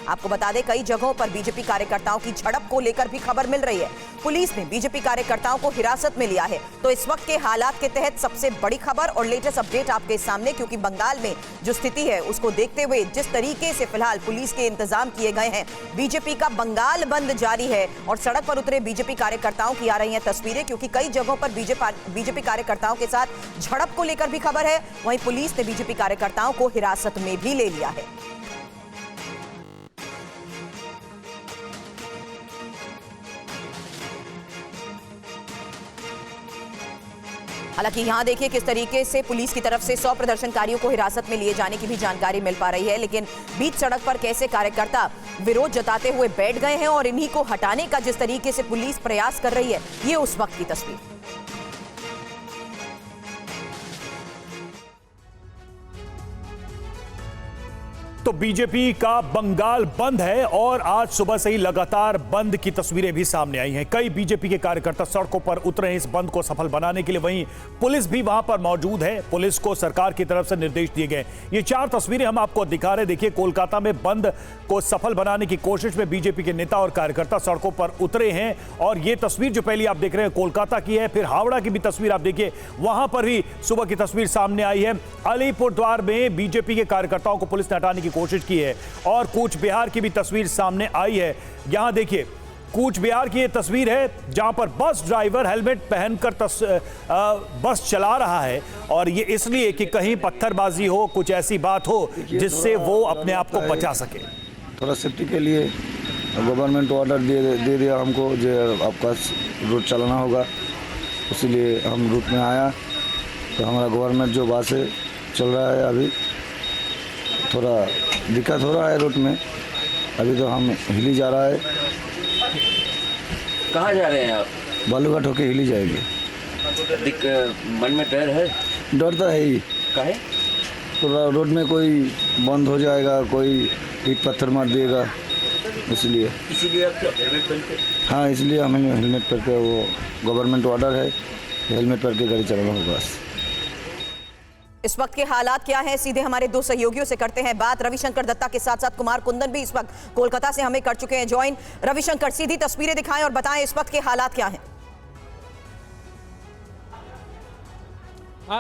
आपको बता दें, कई जगहों पर बीजेपी कार्यकर्ताओं की झड़प को लेकर भी खबर मिल रही है। पुलिस ने बीजेपी कार्यकर्ताओं को हिरासत में लिया है। तो इस वक्त के हालात के तहत सबसे बड़ी खबर और लेटेस्ट अपडेट आपके सामने, क्योंकि बंगाल में जो स्थिति है उसको देखते हुए जिस तरीके से फिलहाल पुलिस के इंतजाम किए गए हैं, बीजेपी का बंगाल बंद जारी है और सड़क पर उतरे बीजेपी कार्यकर्ताओं की आ रही हैं तस्वीरें, क्योंकि कई जगहों पर बीजेपी कार्यकर्ताओं के साथ झड़प को लेकर भी खबर है। वहीं पुलिस ने बीजेपी कार्यकर्ताओं को हिरासत में भी ले लिया है। हालांकि यहां देखिए किस तरीके से पुलिस की तरफ से 100 प्रदर्शनकारियों को हिरासत में लिए जाने की भी जानकारी मिल पा रही है, लेकिन बीच सड़क पर कैसे कार्यकर्ता विरोध जताते हुए बैठ गए हैं और इन्हीं को हटाने का जिस तरीके से पुलिस प्रयास कर रही है, ये उस वक्त की तस्वीर। तो बीजेपी का बंगाल बंद है और आज सुबह से ही लगातार बंद की तस्वीरें भी सामने आई हैं। कई बीजेपी के कार्यकर्ता सड़कों पर उतरे हैं इस बंद को सफल बनाने के लिए। वहीं पुलिस भी वहां पर मौजूद है। पुलिस को सरकार की तरफ से निर्देश दिए गए। ये 4 तस्वीरें हम आपको दिखा रहे हैं। देखिए, कोलकाता में बंद को सफल बनाने की कोशिश में बीजेपी के नेता और कार्यकर्ता सड़कों पर उतरे हैं। और ये तस्वीर जो पहले आप देख रहे हैं कोलकाता की है। फिर हावड़ा की भी तस्वीर आप देखिए, वहां पर भी सुबह की तस्वीर सामने आई है। अलीपुरद्वार में बीजेपी के कार्यकर्ताओं को पुलिस ने हटाने की कोशिश की है। और कूच बिहार की भी तस्वीर सामने आई है। यहां देखिए, कूच बिहार की यह तस्वीर है जहां पर बस ड्राइवर हेलमेट पहनकर बस चला रहा है। और ये इसलिए कि कहीं पत्थरबाजी हो, कुछ ऐसी बात हो जिससे वो अपने आप को बचा सके। थोड़ा सेफ्टी के लिए गवर्नमेंट ऑर्डर दे दिया हमको, जो आपका रूट चलाना होगा, इसीलिए हम रूट में आया। तो हमारा गवर्नमेंट जो बस है चल रहा है, अभी थोड़ा दिक्कत हो रहा है रूट में। अभी तो हम हिली जा रहा है। कहाँ जा रहे हैं आप? बालूघाट होके हिली जाएंगे। मन में डर है? डर तो है ही। काहे? तो रोड में कोई बंद हो जाएगा, कोई ईट पत्थर मार देगा, इसलिए आप हेलमेट पहन के? हाँ, इसलिए हमें हेलमेट पहन के, वो गवर्नमेंट ऑर्डर है, हेलमेट पहन के गाड़ी चलाना होगा। इस वक्त के हालात क्या हैं, सीधे हमारे 2 सहयोगियों से करते हैं बात। रविशंकर दत्ता के साथ साथ कुमार कुंदन भी इस वक्त कोलकाता से हमें कर चुके हैं ज्वाइन। रविशंकर, सीधी तस्वीरें दिखाएं और बताएं इस वक्त के हालात क्या हैं।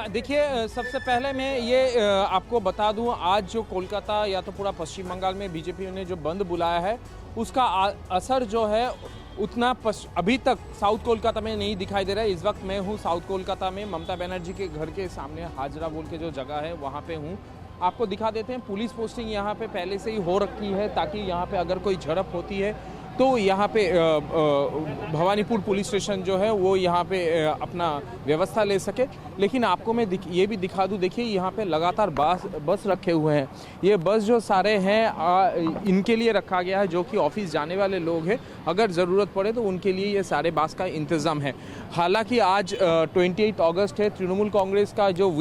देखिए, सबसे पहले मैं ये आपको बता दूं, आज जो कोलकाता या तो पूरा पश्चिम बंगाल में बीजेपी ने जो बंद बुलाया है, उसका असर जो है उतना अभी तक साउथ कोलकाता में नहीं दिखाई दे रहा है। इस वक्त मैं हूँ साउथ कोलकाता में, ममता बनर्जी के घर के सामने हाजरा बोल के जो जगह है वहाँ पे हूँ। आपको दिखा देते हैं, पुलिस पोस्टिंग यहाँ पे पहले से ही हो रखी है ताकि यहाँ पे अगर कोई झड़प होती है तो यहाँ पे भवानीपुर पुलिस स्टेशन जो है वो यहाँ पे अपना व्यवस्था ले सके। लेकिन आपको मैं ये भी दिखा दूँ, देखिए यहाँ पे लगातार बस रखे हुए हैं। ये बस जो सारे हैं इनके लिए रखा गया है, जो कि ऑफिस जाने वाले लोग हैं, अगर ज़रूरत पड़े तो उनके लिए ये सारे बस का इंतज़ाम है। हालांकि आज 28 अगस्त है, तृणमूल कांग्रेस का जो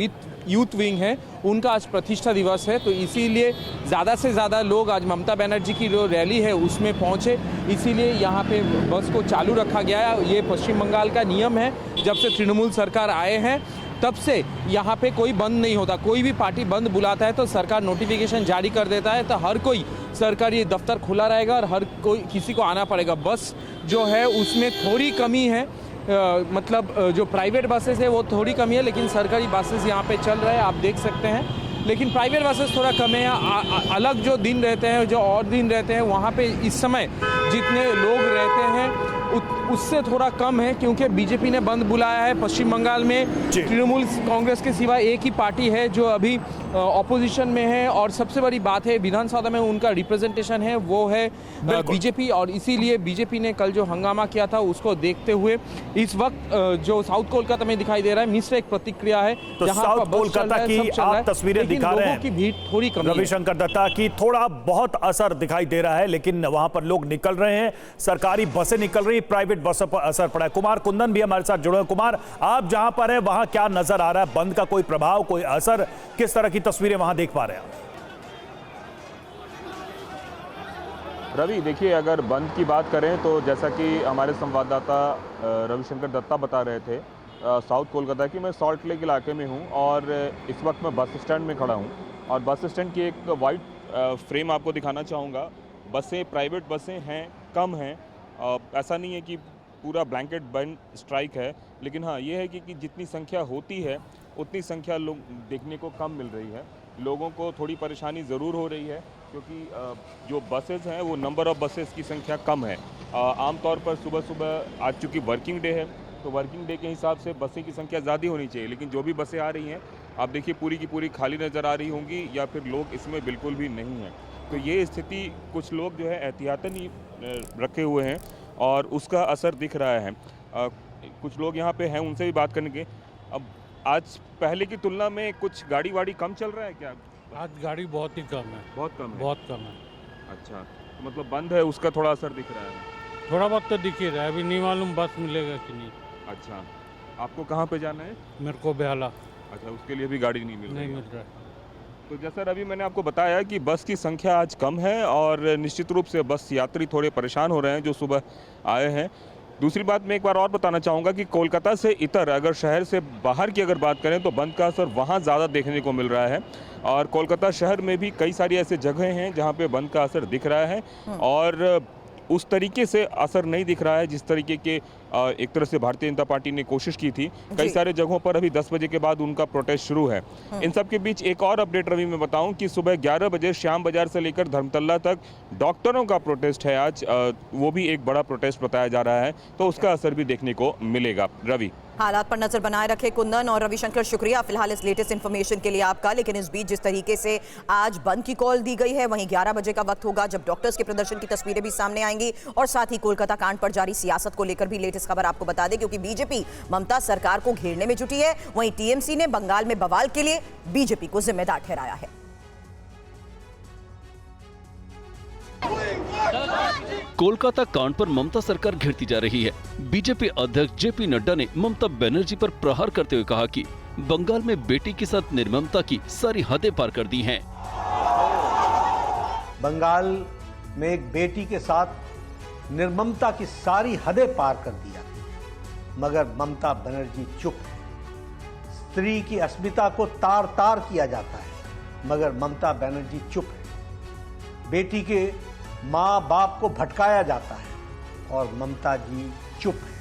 यूथ विंग है उनका आज प्रतिष्ठा दिवस है, तो इसीलिए ज़्यादा से ज़्यादा लोग आज ममता बनर्जी की जो रैली है उसमें पहुँचे, इसीलिए यहाँ पे बस को चालू रखा गया है। ये पश्चिम बंगाल का नियम है, जब से तृणमूल सरकार आए हैं तब से यहाँ पे कोई बंद नहीं होता। कोई भी पार्टी बंद बुलाता है तो सरकार नोटिफिकेशन जारी कर देता है, तो हर कोई सरकारी दफ्तर खुला रहेगा और हर कोई किसी को आना पड़ेगा। बस जो है उसमें थोड़ी कमी है, मतलब जो प्राइवेट बसेस है वो थोड़ी कमी है, लेकिन सरकारी बसेस यहाँ पे चल रहे हैं, आप देख सकते हैं। लेकिन प्राइवेट बसेस थोड़ा कम है। अलग जो दिन रहते हैं, जो और दिन रहते हैं, वहाँ पे इस समय जितने लोग रहते हैं उससे थोड़ा कम है, क्योंकि बीजेपी ने बंद बुलाया है। पश्चिम बंगाल में तृणमूल कांग्रेस के सिवा एक ही पार्टी है जो अभी ऑपोजिशन में है, और सबसे बड़ी बात है विधानसभा में उनका रिप्रेजेंटेशन है वो है बीजेपी, और इसीलिए बीजेपी ने कल जो हंगामा किया था उसको देखते हुए इस वक्त जो साउथ कोलकाता में दिखाई दे रहा है मिश्र एक प्रतिक्रिया है। तो साउथ कोलकाता की आप तस्वीरें दिखा रहे हैं, की भीड़ थोड़ी कम। रविशंकर दत्ता की थोड़ा बहुत असर दिखाई दे रहा है, लेकिन वहां पर लोग निकल रहे हैं, सरकारी बसें निकल रही, प्राइवेट बसों पर असर पड़ा है। कुमार कुंदन भी हमारे साथ जुड़े हैं। कुमार, आप जहां पर हैं वहां क्या नजर आ रहा है? बंद का कोई प्रभाव, कोई असर, किस तरह की तस्वीरें वहां देख पा रहे हैं? रवि, देखिए, अगर बंद की बात करें तो जैसा कि हमारे संवाददाता रविशंकर दत्ता बता रहे थे, साउथ कोलकाता की, मैं सॉल्ट लेक इलाके में हूं और इस वक्त मैं बस स्टैंड में खड़ा हूं। और बस स्टैंड की एक वाइट फ्रेम आपको दिखाना चाहूँगा। बसें, प्राइवेट बसें हैं, कम हैं। ऐसा नहीं है कि पूरा ब्लैंकेट बन स्ट्राइक है, लेकिन हाँ ये है कि जितनी संख्या होती है उतनी संख्या लोग देखने को कम मिल रही है। लोगों को थोड़ी परेशानी ज़रूर हो रही है क्योंकि जो बसेस हैं वो नंबर ऑफ़ बसेस की संख्या कम है। आमतौर पर सुबह सुबह आज चूँकि वर्किंग डे है तो वर्किंग डे के हिसाब से बसें की संख्या ज़्यादा होनी चाहिए, लेकिन जो भी बसें आ रही हैं आप देखिए पूरी की पूरी खाली नज़र आ रही होंगी या फिर लोग इसमें बिल्कुल भी नहीं हैं। तो ये स्थिति कुछ लोग जो है एहतियातन ही रखे हुए हैं और उसका असर दिख रहा है। कुछ लोग यहाँ पे हैं, उनसे भी बात करेंगे। अब आज पहले की तुलना में कुछ गाड़ी वाड़ी कम चल रहा है क्या? आज गाड़ी बहुत ही कम है। बहुत कम है? बहुत कम है। अच्छा, तो मतलब बंद है, उसका थोड़ा असर दिख रहा है? थोड़ा बहुत तो दिख ही रहा है, अभी नहीं मालूम बस मिलेगा कि नहीं। अच्छा, आपको कहाँ पे जाना है? मेरे को बेहाला। अच्छा, उसके लिए भी गाड़ी नहीं मिल रही? नहीं मिल रहा है। तो जैसा अभी मैंने आपको बताया कि बस की संख्या आज कम है और निश्चित रूप से बस यात्री थोड़े परेशान हो रहे हैं जो सुबह आए हैं। दूसरी बात मैं एक बार और बताना चाहूँगा कि कोलकाता से इतर अगर शहर से बाहर की अगर बात करें तो बंद का असर वहाँ ज़्यादा देखने को मिल रहा है और कोलकाता शहर में भी कई सारी ऐसे जगह हैं जहाँ पे बंद का असर दिख रहा है और उस तरीके से असर नहीं दिख रहा है जिस तरीके के एक तरह से भारतीय जनता पार्टी ने कोशिश की थी। कई सारे जगहों पर अभी 10 बजे के बाद उनका प्रोटेस्ट शुरू है। इन सब के बीच एक और अपडेट रवि मैं बताऊं कि सुबह 11 बजे श्याम बाजार से लेकर धर्मतल्ला तक डॉक्टरों का प्रोटेस्ट है आज। वो भी एक बड़ा प्रोटेस्ट बताया जा रहा है, तो उसका असर भी देखने को मिलेगा। रवि, हालात पर नजर बनाए रखे कुंदन और रविशंकर, शुक्रिया फिलहाल इस लेटेस्ट इन्फॉर्मेशन के लिए आपका। लेकिन इस बीच जिस तरीके से आज बंद की कॉल दी गई है, वहीं 11 बजे का वक्त होगा जब डॉक्टर्स के प्रदर्शन की तस्वीरें भी सामने आएंगी और साथ ही कोलकाता कांड पर जारी सियासत को लेकर भी लेटेस्ट खबर आपको बता दें, क्योंकि बीजेपी ममता सरकार को घेरने में जुटी है। वहीं टीएमसी ने बंगाल में बवाल के लिए बीजेपी को जिम्मेदार ठहराया है। कोलकाता कांड पर ममता सरकार घेरती जा रही है। बीजेपी अध्यक्ष जेपी नड्डा ने ममता बनर्जी पर प्रहार करते हुए कहा कि बंगाल में बेटी के साथ निर्ममता की सारी हदें पार कर दी हैं। बंगाल में एक बेटी के साथ निर्ममता की सारी हदें पार कर दिया, मगर ममता बनर्जी चुप है। स्त्री की अस्मिता को तार तार किया जाता है, मगर ममता बनर्जी चुप है। बेटी के माँ बाप को भटकाया जाता है और ममता जी चुप है।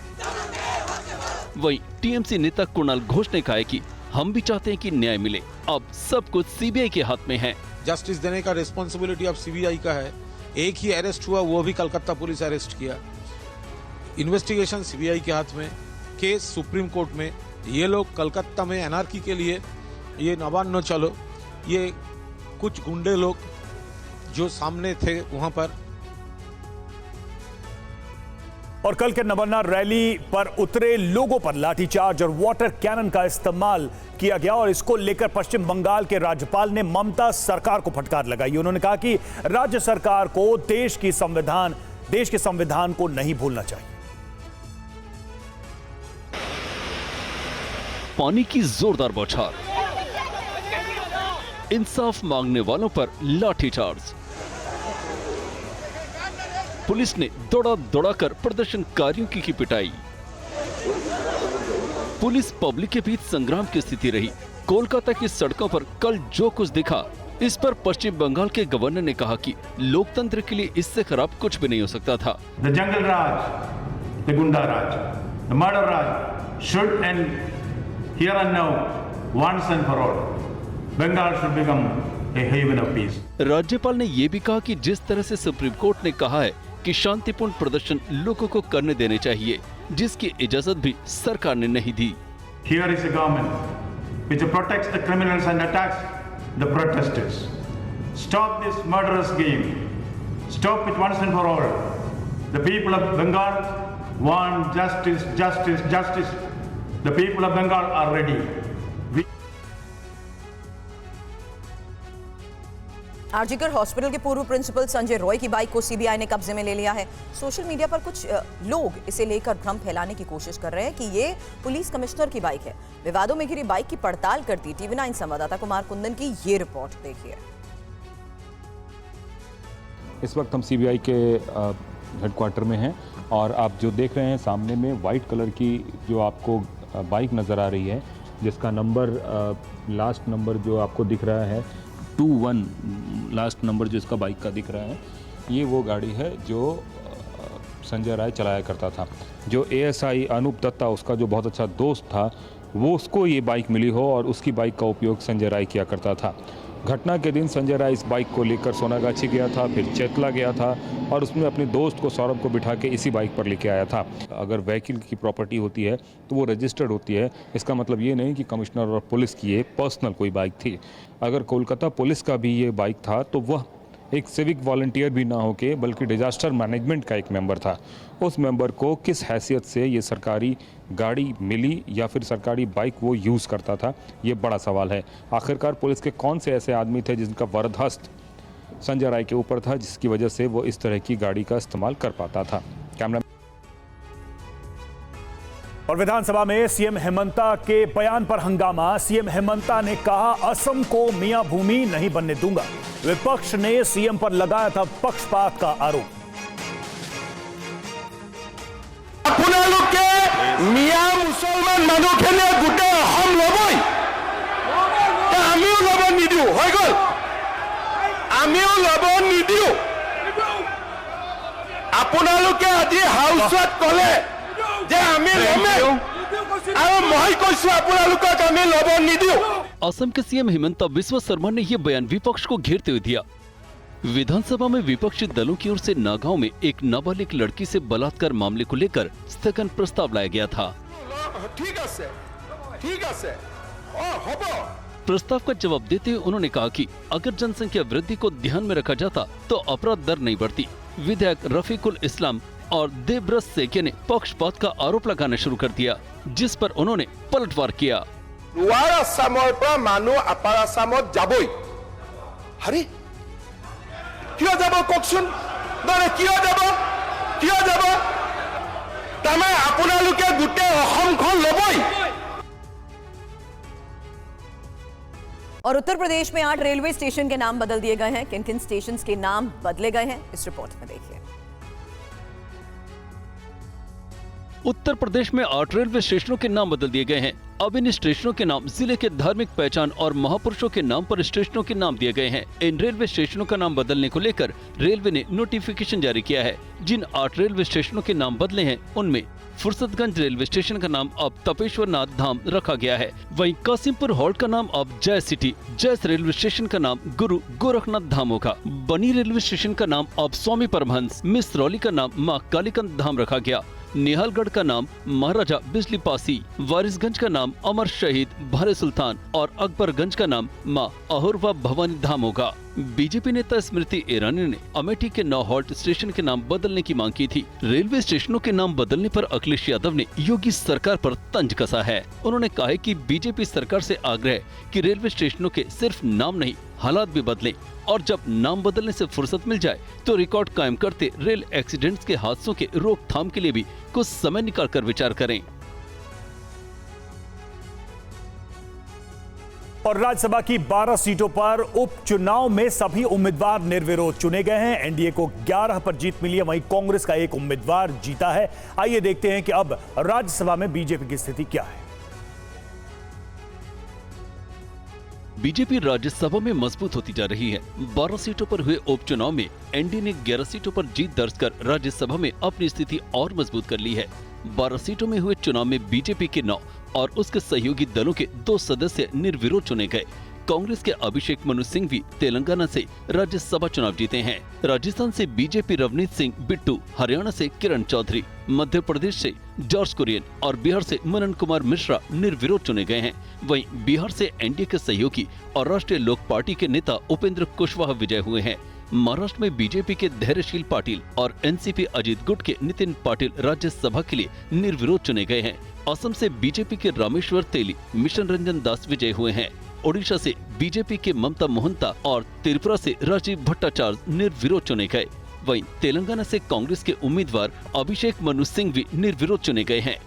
वहीं टीएमसी नेता कुणाल घोष ने कहा है कि हम भी चाहते हैं कि न्याय मिले, अब सब कुछ सीबीआई के हाथ में है। जस्टिस देने का रिस्पॉन्सिबिलिटी अब सीबीआई का है। एक ही अरेस्ट हुआ, वो भी कलकत्ता पुलिस अरेस्ट किया। इन्वेस्टिगेशन सीबीआई के हाथ में, केस सुप्रीम कोर्ट में। ये लोग कलकत्ता में एनआरकी के लिए ये नवान्न चलो, ये कुछ गुंडे लोग जो सामने थे वहां पर। और कल के नवन्ना रैली पर उतरे लोगों पर लाठीचार्ज और वाटर कैनन का इस्तेमाल किया गया और इसको लेकर पश्चिम बंगाल के राज्यपाल ने ममता सरकार को फटकार लगाई। उन्होंने कहा कि राज्य सरकार को देश के संविधान को नहीं भूलना चाहिए। पानी की जोरदार बौछार, इंसाफ मांगने वालों पर लाठीचार्ज। पुलिस ने दौड़ाकर प्रदर्शनकारियों की पिटाई। पुलिस पब्लिक के बीच संग्राम की स्थिति रही। कोलकाता की सड़कों पर कल जो कुछ दिखा, इस पर पश्चिम बंगाल के गवर्नर ने कहा कि लोकतंत्र के लिए इससे खराब कुछ भी नहीं हो सकता था। The jungle Raj, the Gunda Raj, the murder Raj should end here and now, once and for all. Bengal should become a haven of peace. राज्यपाल ने ये भी कहा कि जिस तरह से सुप्रीम कोर्ट ने कहा है कि शांतिपूर्ण प्रदर्शन लोगों को करने देने चाहिए, जिसकी इजाजत भी सरकार ने नहीं दी। Here is a government which protects the criminals and attacks the protesters. Stop this murderous game. Stop it once and for all. The people of Bengal want justice, justice, justice. The people of Bengal are ready. RG Kar hospital के पूर्व principal Sanjay Roy की bike को CBI ने कब्जे में ले लिया है। सोशल मीडिया पर कुछ लोग इसे लेकर भ्रम फैलाने की कोशिश कर रहे हैं कि ये पुलिस कमिश्नर की बाइक है। विवादों में घिरी बाइक की पड़ताल करती TV9 संवाददाता कुमार कुंदन की ये रिपोर्ट देखिए। इस वक्त हम सीबीआई के हेडक्वार्टर में हैं और आप जो देख रहे हैं सामने में वाइट कलर की जो आपको बाइक नज़र आ रही है, जिसका नंबर लास्ट नंबर जो आपको दिख रहा है 21 लास्ट नंबर जो इसका बाइक का दिख रहा है, ये वो गाड़ी है जो संजय राय चलाया करता था। जो एएसआई अनूप दत्ता, उसका जो बहुत अच्छा दोस्त था, वो उसको ये बाइक मिली हो और उसकी बाइक का उपयोग संजय राय किया करता था। घटना के दिन संजय राय इस बाइक को लेकर सोनागाछी गया था, फिर चेतला गया था और उसमें अपने दोस्त को सौरभ को बिठा के इसी बाइक पर लेके आया था। अगर व्हीकल की प्रॉपर्टी होती है तो वो रजिस्टर्ड होती है। इसका मतलब ये नहीं कि कमिश्नर और पुलिस की ये पर्सनल कोई बाइक थी। अगर कोलकाता पुलिस का भी ये बाइक था तो वह एक सिविक वॉलंटियर भी ना होके बल्कि डिजास्टर मैनेजमेंट का एक मेंबर था। उस मेंबर को किस हैसियत से ये सरकारी गाड़ी मिली या फिर सरकारी बाइक वो यूज़ करता था, ये बड़ा सवाल है। आखिरकार पुलिस के कौन से ऐसे आदमी थे जिनका वरदहस्त संजय राय के ऊपर था, जिसकी वजह से वो इस तरह की गाड़ी का इस्तेमाल कर पाता था। कैमरा और विधानसभा में सीएम हेमंता के बयान पर हंगामा। सीएम हेमंता ने कहा, असम को मियां भूमि नहीं बनने दूंगा। विपक्ष ने सीएम पर लगाया था पक्षपात का आरोप। मियां मुसलमान मानुखिने गोटे अहम लबई आमिও लब निदिও হৈ গল आमिও लब निदिও আপোনালোকে আজি হাউসত কলে যে আমি লমে আৰু মই কৈছো আপোনালোকক আমি লব নিদিও। असम के सीएम हिमंता बिस्वा शर्मा ने यह बयान विपक्ष को घेरते हुए दिया। विधानसभा में विपक्षी दलों की ओर से नागांव में एक नाबालिग लड़की से बलात्कार मामले को लेकर स्थगन प्रस्ताव लाया गया था। प्रस्ताव का जवाब देते हुए उन्होंने कहा कि अगर जनसंख्या वृद्धि को ध्यान में रखा जाता तो अपराध दर नहीं बढ़ती। विधायक रफीकुल इस्लाम और देवव्रत सेकिया ने पक्षपात का आरोप लगाना शुरू कर दिया, जिस पर उन्होंने पलटवार किया। अपार आसामत जाबई हरे क्यों যাব ককচোন মানে কিয় যাব তামে আপোনালোকে গোটে অসমখন লবই। और उत्तर प्रदेश में 8 रेलवे स्टेशन के नाम बदल दिए गए हैं। किन किन स्टेशन के नाम बदले गए हैं, इस रिपोर्ट में देखिए। उत्तर प्रदेश में 8 रेलवे स्टेशनों के नाम बदल दिए गए हैं। अब इन स्टेशनों के नाम जिले के धार्मिक पहचान और महापुरुषों के नाम पर स्टेशनों के नाम दिए गए हैं। इन रेलवे स्टेशनों का नाम बदलने को लेकर रेलवे ने नोटिफिकेशन जारी किया है। जिन 8 रेलवे स्टेशनों के नाम बदले हैं उनमें फुर्सतगंज रेलवे स्टेशन का नाम अब तपेश्वर नाथ धाम रखा गया है। वहीं कासिमपुर हॉल्ट का नाम अब जय सिटी, जैस रेलवे स्टेशन का नाम गुरु गोरखनाथ धाम होगा। बनी रेलवे स्टेशन का नाम अब स्वामी परमहंस, मिसरौली का नाम माँ कालीकंत धाम रखा गया। निहालगढ़ का नाम महाराजा बिजली पासी, वारिसगंज का नाम अमर शहीद भारे सुल्तान और अकबरगंज का नाम माँ अहुरवा भवानी धाम होगा। बीजेपी नेता स्मृति ईरानी ने अमेठी के 9 हॉल्ट स्टेशन के नाम बदलने की मांग की थी। रेलवे स्टेशनों के नाम बदलने पर अखिलेश यादव ने योगी सरकार पर तंज कसा है। उन्होंने कहा है कि बीजेपी सरकार से आग्रह कि रेलवे स्टेशनों के सिर्फ नाम नहीं हालात भी बदलें और जब नाम बदलने से फुर्सत मिल जाए तो रिकॉर्ड कायम करते रेल एक्सीडेंट्स के हादसों के रोकथाम के लिए भी कुछ समय निकालकर विचार करें। और राज्यसभा की 12 सीटों पर उपचुनाव में सभी उम्मीदवार निर्विरोध चुने गए हैं। एनडीए को 11 पर जीत मिली है, वहीं कांग्रेस का एक उम्मीदवार जीता है। आइए देखते हैं कि अब राज्यसभा में बीजेपी की स्थिति क्या है। बीजेपी राज्यसभा में मजबूत होती जा रही है। 12 सीटों पर हुए उपचुनाव में एनडीए ने 11 सीटों पर जीत दर्ज कर राज्यसभा में अपनी स्थिति और मजबूत कर ली है। 12 सीटों में हुए चुनाव में बीजेपी के 9 और उसके सहयोगी दलों के 2 सदस्य निर्विरोध चुने गए। कांग्रेस के अभिषेक मनु सिंह भी तेलंगाना से राज्यसभा चुनाव जीते हैं। राजस्थान से बीजेपी रवनीत सिंह बिट्टू, हरियाणा से किरण चौधरी, मध्य प्रदेश से जॉर्ज कुरियन और बिहार से मनन कुमार मिश्रा निर्विरोध चुने गए हैं। वहीं बिहार से एनडीए के सहयोगी और राष्ट्रीय लोक पार्टी के नेता उपेंद्र कुशवाहा विजय हुए हैं। महाराष्ट्र में बीजेपी के धैर्यशील पाटिल और एनसीपी अजीत गुट के नितिन पाटिल राज्यसभा के लिए निर्विरोध चुने गए हैं। असम से बीजेपी के रामेश्वर तेली, मिशन रंजन दास विजय हुए हैं। ओडिशा से बीजेपी के ममता मोहंता और त्रिपुरा से राजीव भट्टाचार्य निर्विरोध चुने गए। वहीं तेलंगाना से कांग्रेस के उम्मीदवार अभिषेक मनु सिंह भी निर्विरोध चुने गए हैं।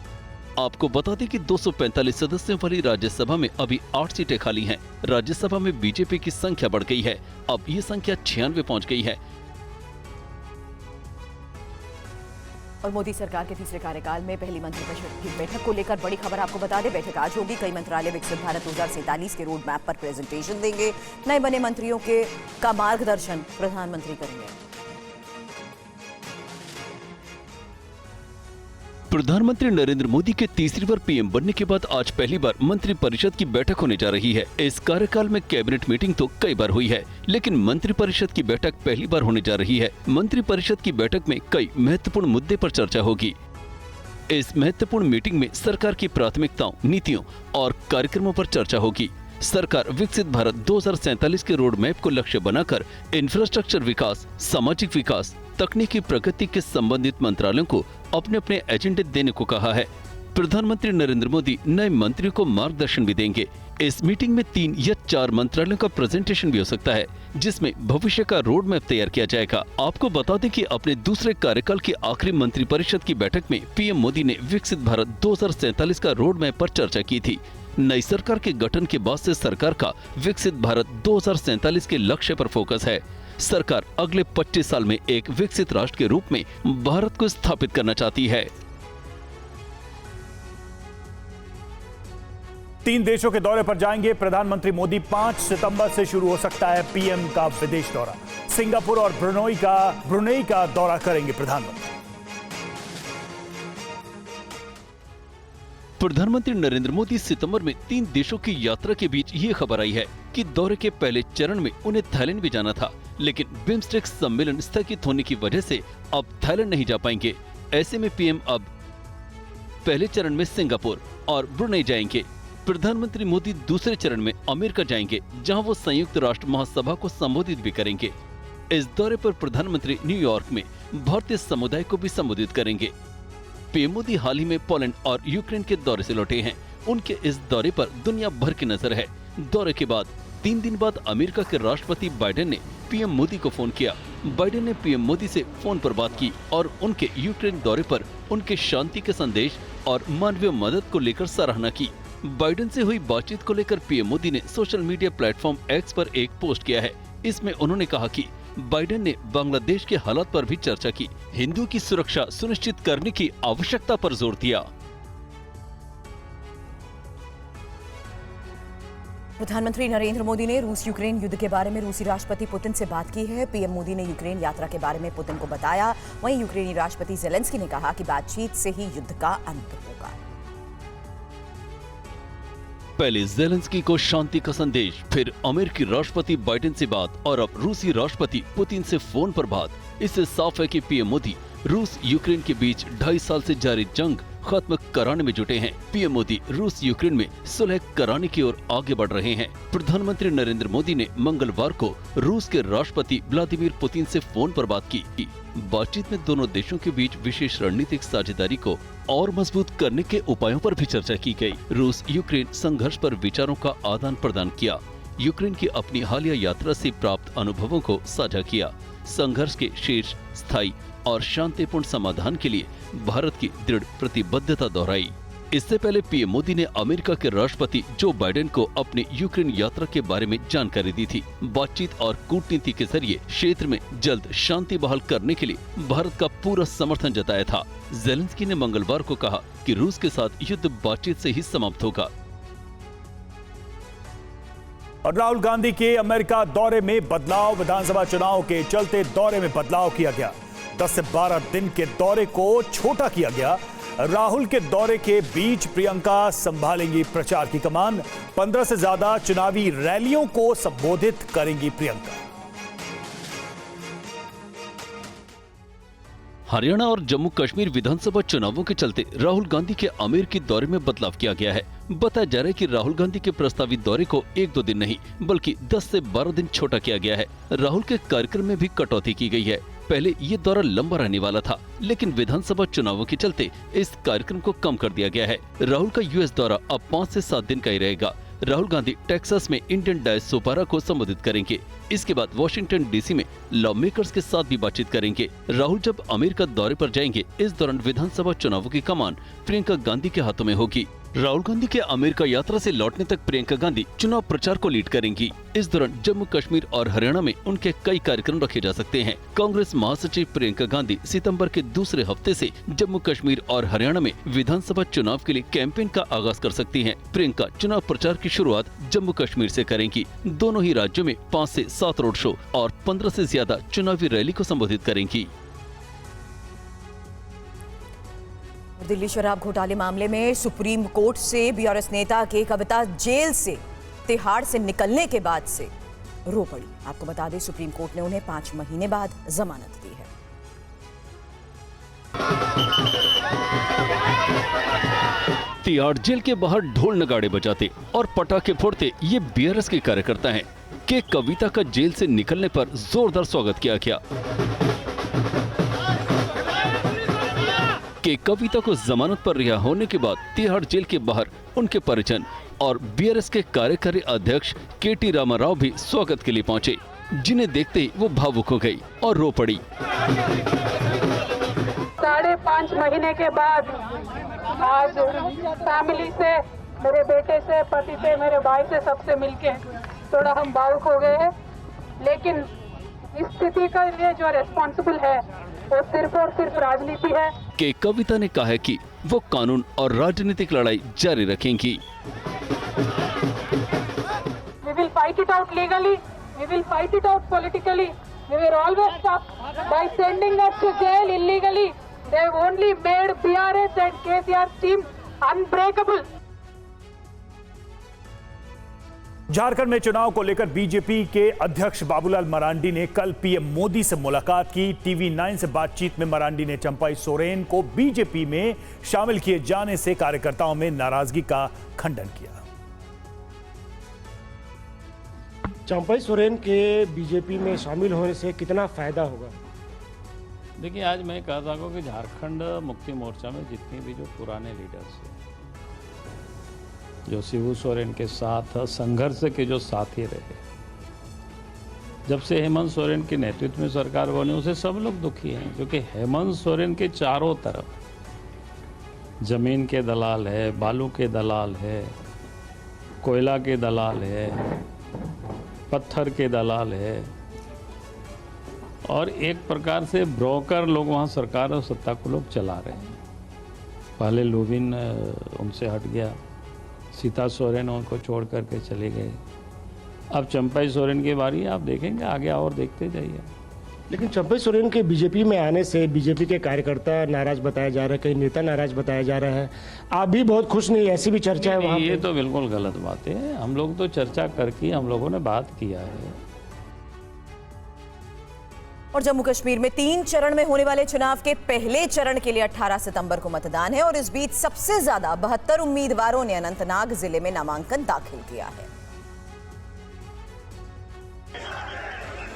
आपको बता दें कि 245 सदस्यों वाली राज्यसभा में अभी 8 सीटें खाली हैं। राज्यसभा में बीजेपी की संख्या बढ़ गई है, अब ये संख्या 96 पहुंच गई है। और मोदी सरकार के तीसरे कार्यकाल में पहली मंत्रिपरिषद की बैठक को लेकर बड़ी खबर आपको बता दें। बैठक आज होगी। कई मंत्रालय विकसित भारत 2047 के रोड मैप पर प्रेजेंटेशन देंगे। नए बने मंत्रियों का मार्गदर्शन प्रधानमंत्री करेंगे। प्रधानमंत्री नरेंद्र मोदी के तीसरी बार पीएम बनने के बाद आज पहली बार मंत्रिपरिषद की बैठक होने जा रही है। इस कार्यकाल में कैबिनेट मीटिंग तो कई बार हुई है, लेकिन मंत्रिपरिषद की बैठक पहली बार होने जा रही है। मंत्रिपरिषद की बैठक में कई महत्वपूर्ण मुद्दे पर चर्चा होगी। इस महत्वपूर्ण मीटिंग में सरकार की प्राथमिकताओं, नीतियों और कार्यक्रमों पर चर्चा होगी। सरकार विकसित भारत 2047 के रोड मैप को लक्ष्य बनाकर इंफ्रास्ट्रक्चर विकास, सामाजिक विकास, तकनीकी प्रगति के संबंधित मंत्रालयों को अपने अपने एजेंडे देने को कहा है। प्रधानमंत्री नरेंद्र मोदी नए मंत्रियों को मार्गदर्शन भी देंगे। इस मीटिंग में 3 या 4 मंत्रालयों का प्रेजेंटेशन भी हो सकता है, जिसमें भविष्य का रोड मैप तैयार किया जाएगा। आपको बता दें कि अपने दूसरे कार्यकाल की आखिरी मंत्रिपरिषद की बैठक में पीएम मोदी ने विकसित भारत 2047 का रोड मैप पर चर्चा की थी। नई सरकार के गठन के बाद से सरकार का विकसित भारत 2047 के लक्ष्य पर फोकस है। सरकार अगले 25 साल में एक विकसित राष्ट्र के रूप में भारत को स्थापित करना चाहती है। 3 देशों के दौरे पर जाएंगे प्रधानमंत्री मोदी। 5 सितंबर से शुरू हो सकता है पीएम का विदेश दौरा। सिंगापुर और ब्रुनेई का दौरा करेंगे प्रधानमंत्री। प्रधानमंत्री नरेंद्र मोदी सितंबर में 3 देशों की यात्रा के बीच ये खबर आई है कि दौरे के पहले चरण में उन्हें थाईलैंड भी जाना था, लेकिन बिम्स्टेक सम्मेलन स्थगित होने की वजह से अब थाईलैंड नहीं जा पाएंगे। ऐसे में पीएम अब पहले चरण में सिंगापुर और ब्रुनेई जाएंगे। प्रधानमंत्री मोदी दूसरे चरण में अमेरिका जाएंगे, जहां वो संयुक्त राष्ट्र महासभा को संबोधित भी करेंगे। इस दौरे पर प्रधानमंत्री न्यूयॉर्क में भारतीय समुदाय को भी संबोधित करेंगे। पीएम मोदी हाल ही में पोलैंड और यूक्रेन के दौरे से लौटे हैं। उनके इस दौरे पर दुनिया भर की नजर है। दौरे के बाद 3 दिन बाद अमेरिका के राष्ट्रपति बाइडेन ने पीएम मोदी को फोन किया। बाइडेन ने पीएम मोदी से फोन पर बात की और उनके यूक्रेन दौरे पर उनके शांति के संदेश और मानवीय मदद को लेकर सराहना की। बाइडेन से हुई बातचीत को लेकर पीएम मोदी ने सोशल मीडिया प्लेटफॉर्म एक्स पर एक पोस्ट किया है। इसमें उन्होंने कहा कि बाइडेन ने बांग्लादेश के हालात पर भी चर्चा की, हिंदुओं की सुरक्षा सुनिश्चित करने की आवश्यकता पर जोर दिया। प्रधानमंत्री नरेंद्र मोदी ने रूस यूक्रेन युद्ध के बारे में रूसी राष्ट्रपति पुतिन से बात की है। पीएम मोदी ने यूक्रेन यात्रा के बारे में पुतिन को बताया। वहीं यूक्रेनी राष्ट्रपति ज़ेलेंस्की ने कहा कि बातचीत से ही युद्ध का अंत होगा। पहले ज़ेलेंस्की को शांति का संदेश, फिर अमेरिकी राष्ट्रपति बाइडेन से बात और अब रूसी राष्ट्रपति पुतिन से फोन पर बात। इससे साफ है कि पीएम मोदी रूस यूक्रेन के बीच 2.5 साल से जारी जंग खत्म कराने में जुटे हैं। पीएम मोदी रूस यूक्रेन में सुलह कराने की ओर आगे बढ़ रहे हैं। प्रधानमंत्री नरेंद्र मोदी ने मंगलवार को रूस के राष्ट्रपति व्लादिमीर पुतिन से फोन पर बात की। बातचीत में दोनों देशों के बीच विशेष रणनीतिक साझेदारी को और मजबूत करने के उपायों पर भी चर्चा की गई। रूस यूक्रेन संघर्ष पर विचारों का आदान प्रदान किया। यूक्रेन की अपनी हालिया यात्रा से प्राप्त अनुभवों को साझा किया। संघर्ष के शीर्ष, स्थायी और शांतिपूर्ण समाधान के लिए भारत की दृढ़ प्रतिबद्धता दोहराई। इससे पहले पीएम मोदी ने अमेरिका के राष्ट्रपति जो बाइडेन को अपनी यूक्रेन यात्रा के बारे में जानकारी दी थी। बातचीत और कूटनीति के जरिए क्षेत्र में जल्द शांति बहाल करने के लिए भारत का पूरा समर्थन जताया था। ज़ेलेंस्की ने मंगलवार को कहा कि रूस के साथ युद्ध बातचीत से ही समाप्त होगा। और राहुल गांधी के अमेरिका दौरे में बदलाव। विधानसभा चुनाव के चलते दौरे में बदलाव किया गया। 10 से 12 दिन के दौरे को छोटा किया गया। राहुल के दौरे के बीच प्रियंका संभालेंगी प्रचार की कमान। 15 से ज्यादा चुनावी रैलियों को संबोधित करेंगी प्रियंका। हरियाणा और जम्मू कश्मीर विधानसभा चुनावों के चलते राहुल गांधी के अमेरिकी दौरे में बदलाव किया गया है। बताया जा रहा है कि राहुल गांधी के प्रस्तावित दौरे को 1-2 दिन नहीं बल्कि 10 से 12 दिन छोटा किया गया है। राहुल के कार्यक्रम में भी कटौती की गई है। पहले ये दौरा लंबा रहने वाला था, लेकिन विधानसभा चुनावों के चलते इस कार्यक्रम को कम कर दिया गया है। राहुल का यूएस दौरा अब 5 से 7 दिन का ही रहेगा। राहुल गांधी टेक्सास में इंडियन डायस्पोरा को संबोधित करेंगे। इसके बाद वॉशिंगटन डीसी में लॉ मेकर्स के साथ भी बातचीत करेंगे। राहुल जब अमेरिका दौरे पर जाएंगे, इस दौरान विधानसभा चुनावों की कमान प्रियंका गांधी के हाथों में होगी। राहुल गांधी के अमेरिका यात्रा से लौटने तक प्रियंका गांधी चुनाव प्रचार को लीड करेंगी। इस दौरान जम्मू कश्मीर और हरियाणा में उनके कई कार्यक्रम रखे जा सकते हैं। कांग्रेस महासचिव प्रियंका गांधी सितंबर के दूसरे हफ्ते से जम्मू कश्मीर और हरियाणा में विधानसभा चुनाव के लिए कैंपेन का आगाज कर सकती हैं। प्रियंका चुनाव प्रचार की शुरुआत जम्मू कश्मीर से करेंगी। दोनों ही राज्यों में 5 से 7 रोड शो और 15 से ज्यादा चुनावी रैली को संबोधित करेंगी। दिल्ली शराब घोटाले मामले में सुप्रीम कोर्ट से बीआरएस नेता के कविता जेल से तिहाड़ से निकलने के बाद से रो पड़ी। आपको बता दें सुप्रीम कोर्ट ने उन्हें 5 महीने बाद जमानत दी है। तिहाड़ जेल के बाहर ढोल नगाड़े बजाते और पटाखे फोड़ते ये बीआरएस के कार्यकर्ता हैं कि कविता का जेल से निकलने पर जोरदार स्वागत किया गया। कि कविता को जमानत पर रिहा होने के बाद तिहाड़ जेल के बाहर उनके परिजन और बीआरएस के कार्यकारी अध्यक्ष केटी रामाराव भी स्वागत के लिए पहुंचे, जिन्हें देखते ही वो भावुक हो गई और रो पड़ी। 5.5 महीने के बाद आज फैमिली से, मेरे बेटे से, पति से, मेरे भाई से, सबसे मिलके थोड़ा हम भावुक हो गए हैं। लेकिन इस स्थिति के लिए जो रिस्पॉन्सिबल है वो सिर्फ और सिर्फ राजनीति है। कि कविता ने कहा है कि वो कानून और राजनीतिक लड़ाई जारी रखेंगी। We will fight it out legally. We will fight it out politically. We will always stop by sending us to jail illegally. They have only made BRS and KCR's team unbreakable. Jharkhand में चुनाव को लेकर BJP के अध्यक्ष बाबूलाल मरांडी ने कल PM Modi से मुलाकात की। टीवी 9 से बातचीत में मरांडी ने चंपाई सोरेन को बीजेपी में शामिल किए जाने से कार्यकर्ताओं में नाराजगी का खंडन किया। चंपाई सोरेन के बीजेपी में शामिल होने से कितना फायदा होगा? देखिए, आज मैं कहता हूँ कि झारखंड मुक्ति मोर्चा में जितने भी जो पुराने लीडर्स हैं, जो शिबू सोरेन के साथ संघर्ष के जो साथी रहे, जब से हेमंत सोरेन के नेतृत्व में सरकार बनी उसे सब लोग दुखी हैं, क्योंकि हेमंत सोरेन के चारों तरफ जमीन के दलाल है, बालू के दलाल है, कोयला के दलाल है, पत्थर के दलाल है और एक प्रकार से ब्रोकर लोग वहाँ सरकार और सत्ता को लोग चला रहे हैं। पहले लुबिन उनसे हट गया, सीता सोरेन उनको छोड़ करके चले गए, अब चंपाई सोरेन की बारी है। आप देखेंगे आगे और देखते जाइए। लेकिन चंपाई सोरेन के बीजेपी में आने से बीजेपी के कार्यकर्ता नाराज बताया जा रहा है, कई नेता नाराज बताया जा रहा है। आप भी बहुत खुश नहीं, ऐसी भी चर्चा है वहाँ? ये तो बिल्कुल गलत बात है। हम लोग तो चर्चा करके हम लोगों ने बात किया है। और जम्मू कश्मीर में 3 चरण में होने वाले चुनाव के पहले चरण के लिए 18 सितंबर को मतदान है और इस बीच सबसे ज्यादा 72 उम्मीदवारों ने अनंतनाग जिले में नामांकन दाखिल किया है।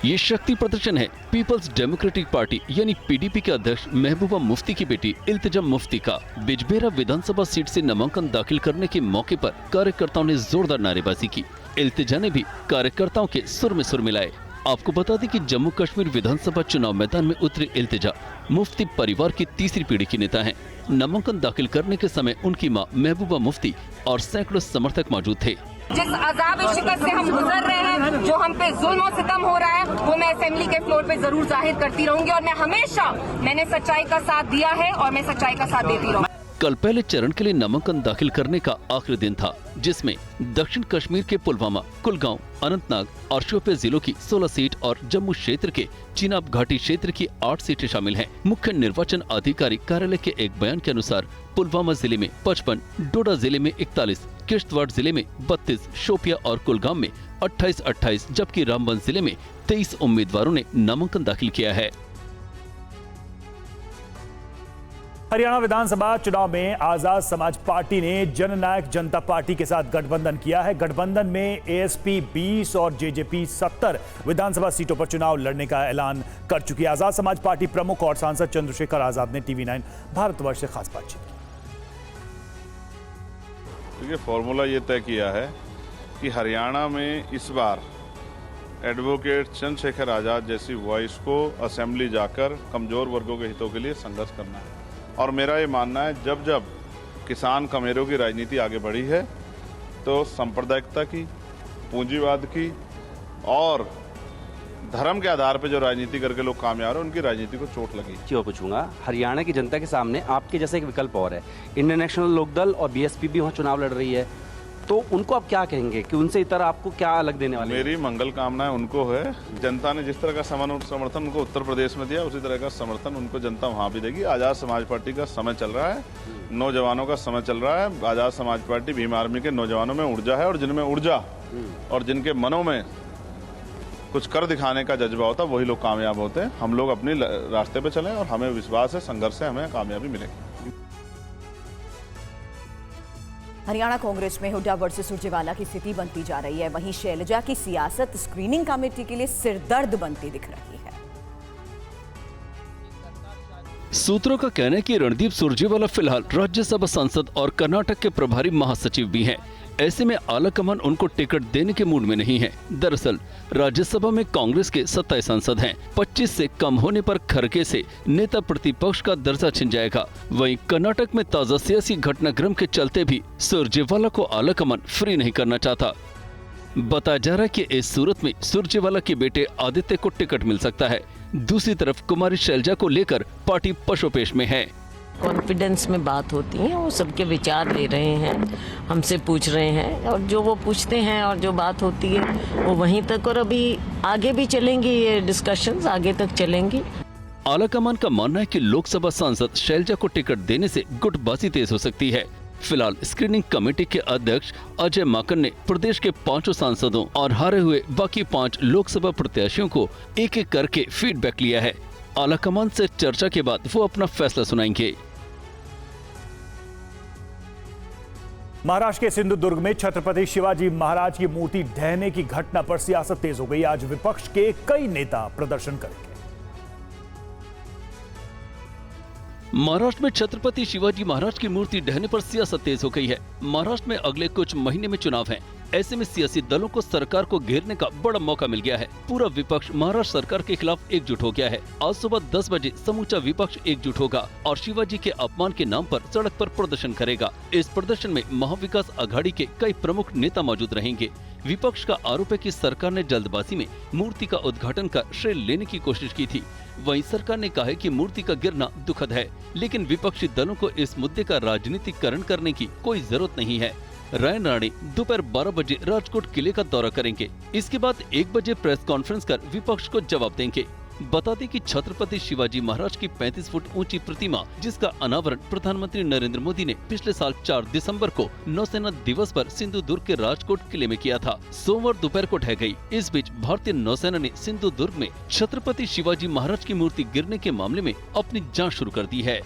ये शक्ति प्रदर्शन है पीपल्स डेमोक्रेटिक पार्टी यानी पीडीपी के अध्यक्ष महबूबा मुफ्ती की बेटी इल्तिजा मुफ्ती का। बिजबेहरा विधानसभा सीट से नामांकन दाखिल करने के मौके पर कार्यकर्ताओं ने जोरदार नारेबाजी की। इल्तिजा ने भी कार्यकर्ताओं के सुर में सुर मिलाए। आपको बता दें कि जम्मू कश्मीर विधानसभा चुनाव मैदान में उतरी इल्तिजा मुफ्ती परिवार की तीसरी पीढ़ी की नेता हैं। नामांकन दाखिल करने के समय उनकी मां महबूबा मुफ्ती और सैकड़ों समर्थक मौजूद थे। जिस अजाब शिकस्त से हम गुजर रहे हैं, जो हम पे जुल्म और सितम हो रहा है, वो मैं असेंबली के फ्लोर पे जरूर जाहिर करती रहूंगी और मैंने सच्चाई का साथ दिया है और मैं सच्चाई का साथ देती रहूंगी। कल पहले चरण के लिए नामांकन दाखिल करने का आखिरी दिन था, जिसमें दक्षिण कश्मीर के पुलवामा, कुलगांव, अनंतनाग और शोपियां जिलों की 16 सीट और जम्मू क्षेत्र के चिनाब घाटी क्षेत्र की 8 सीटें शामिल हैं। मुख्य निर्वाचन अधिकारी कार्यालय के एक बयान के अनुसार पुलवामा जिले में 55, डोडा जिले में 41, किश्तवाड़ जिले में 32, शोपियां और कुलगाम में 28-28 जबकि रामबन जिले में 23 उम्मीदवारों ने नामांकन दाखिल किया है। हरियाणा विधानसभा चुनाव में आजाद समाज पार्टी ने जननायक जनता पार्टी के साथ गठबंधन किया है। गठबंधन में एएसपी 20 और जेजेपी 70 विधानसभा सीटों पर चुनाव लड़ने का ऐलान कर चुकी है। आजाद समाज पार्टी प्रमुख और सांसद चंद्रशेखर आजाद ने टीवी 9 भारतवर्ष से खास बातचीत की। देखिए, फॉर्मूला ये तय किया है कि हरियाणा में इस बार एडवोकेट चंद्रशेखर आजाद जैसी वॉइस को असेंबली जाकर कमजोर वर्गों के हितों के लिए संघर्ष करना है। और मेरा ये मानना है, जब जब किसान कमेरों की राजनीति आगे बढ़ी है तो सांप्रदायिकता की, पूंजीवाद की और धर्म के आधार पर जो राजनीति करके लोग कामयाब हैं, उनकी राजनीति को चोट लगी। क्यों पूछूंगा, हरियाणा की जनता के सामने आपके जैसे एक विकल्प और है। इंडियन नेशनल लोकदल और बीएसपी भी वहाँ चुनाव लड़ रही है। तो उनको आप क्या कहेंगे कि उनसे इतर आपको क्या अलग देने वाले हैं? मेरी मंगल कामनाएं उनको है। जनता ने जिस तरह का समर्थन उनको उत्तर प्रदेश में दिया, उसी तरह का समर्थन उनको जनता वहाँ भी देगी। आज़ाद समाज पार्टी का समय चल रहा है, नौजवानों का समय चल रहा है। आज़ाद समाज पार्टी भीम आर्मी के नौजवानों में ऊर्जा है, और जिनमें ऊर्जा और जिनके मनों में कुछ कर दिखाने का जज्बा होता है, वही लोग कामयाब होते हैं। हम लोग अपने रास्ते पे चलें और हमें विश्वास है संघर्ष से हमें कामयाबी मिलेगी। हरियाणा कांग्रेस में हुड्डा वर्सेस सुरजेवाला की स्थिति बनती जा रही है। वहीं शैलजा की सियासत स्क्रीनिंग कमेटी के लिए सिरदर्द बनती दिख रही है। सूत्रों का कहना है कि रणदीप सुरजेवाला फिलहाल राज्यसभा सांसद और कर्नाटक के प्रभारी महासचिव भी हैं। ऐसे में आलाकमान उनको टिकट देने के मूड में नहीं है। दरअसल राज्यसभा में कांग्रेस के 27 सांसद हैं। 25 से कम होने पर खड़गे से नेता प्रतिपक्ष का दर्जा छिन जाएगा। वहीं कर्नाटक में ताजा सियासी घटनाक्रम के चलते भी सुरजेवाला को आलाकमान फ्री नहीं करना चाहता। बताया जा रहा है कि इस सूरत में सुरजेवाला के बेटे आदित्य को टिकट मिल सकता है। दूसरी तरफ कुमारी शैलजा को लेकर पार्टी पशोपेश में है। कॉन्फिडेंस में बात होती है, वो सबके विचार ले रहे हैं, हमसे पूछ रहे हैं, और जो वो पूछते हैं और जो बात होती है वो वहीं तक, और अभी आगे भी चलेंगी ये डिस्कशंस, आगे तक चलेंगी। आलाकमान का मानना है कि लोकसभा सांसद शैलजा को टिकट देने से गुटबाजी तेज हो सकती है। फिलहाल स्क्रीनिंग कमेटी के अध्यक्ष अजय माकन ने प्रदेश के 5 सांसदों और हारे हुए बाकी 5 लोकसभा प्रत्याशियों को एक-एक करके फीडबैक लिया है। आलाकमान से चर्चा के बाद वो अपना फैसला सुनाएंगे। महाराष्ट्र के सिंधुदुर्ग में छत्रपति शिवाजी महाराज की मूर्ति ढहने की घटना पर सियासत तेज हो गई। आज विपक्ष के कई नेता प्रदर्शन करेंगे। महाराष्ट्र में छत्रपति शिवाजी महाराज की मूर्ति ढहने पर सियासत तेज हो गई है। महाराष्ट्र में अगले कुछ महीने में चुनाव हैं। ऐसे में सियासी दलों को सरकार को घेरने का बड़ा मौका मिल गया है। पूरा विपक्ष महाराष्ट्र सरकार के खिलाफ एकजुट हो गया है। आज सुबह 10 बजे समूचा विपक्ष एकजुट होगा और शिवाजी के अपमान के नाम पर सड़क पर प्रदर्शन करेगा। इस प्रदर्शन में महाविकास आघाड़ी के कई प्रमुख नेता मौजूद रहेंगे। विपक्ष का आरोप है कि सरकार ने जल्दबाजी में मूर्ति का उद्घाटन कर श्रेय लेने की कोशिश की थी। वहीं सरकार ने कहा है कि मूर्ति का गिरना दुखद है, लेकिन विपक्षी दलों को इस मुद्दे का राजनीतिकरण करने की कोई जरूरत नहीं है। रायन राणे दोपहर 12 बजे राजकोट किले का दौरा करेंगे। इसके बाद 1 बजे प्रेस कॉन्फ्रेंस कर विपक्ष को जवाब देंगे। बता दें कि छत्रपति शिवाजी महाराज की 35 फुट ऊंची प्रतिमा, जिसका अनावरण प्रधानमंत्री नरेंद्र मोदी ने पिछले साल 4 दिसंबर को नौसेना दिवस पर सिंधुदुर्ग के राजकोट किले में किया था, सोमवार दोपहर को ढह गई। इस बीच भारतीय नौसेना ने सिंधुदुर्ग में छत्रपति शिवाजी महाराज की मूर्ति गिरने के मामले में अपनी जाँच शुरू कर दी है।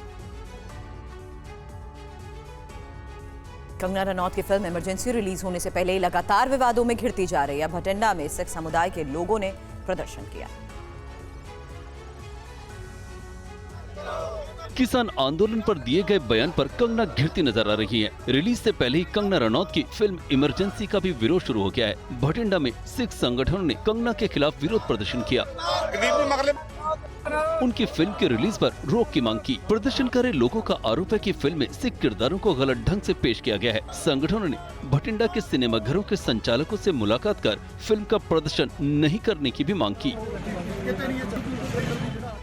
कंगना रनौत की फिल्म इमरजेंसी रिलीज होने से पहले लगातार विवादों में घिरती जा रही है। भटिंडा में सिख समुदाय के लोगों ने प्रदर्शन किया। किसान आंदोलन पर दिए गए बयान पर कंगना घिरती नजर आ रही है। रिलीज से पहले ही कंगना रनौत की फिल्म इमरजेंसी का भी विरोध शुरू हो गया है। भटिंडा में सिख संगठनों ने कंगना के खिलाफ विरोध प्रदर्शन किया। उनकी फिल्म के रिलीज पर रोक की मांग की। प्रदर्शन कर रहे लोगों का आरोप है कि फिल्म में सिख किरदारों को गलत ढंग से पेश किया गया है। संगठनों ने भटिंडा के सिनेमाघरों के संचालकों से मुलाकात कर फिल्म का प्रदर्शन नहीं करने की भी मांग की।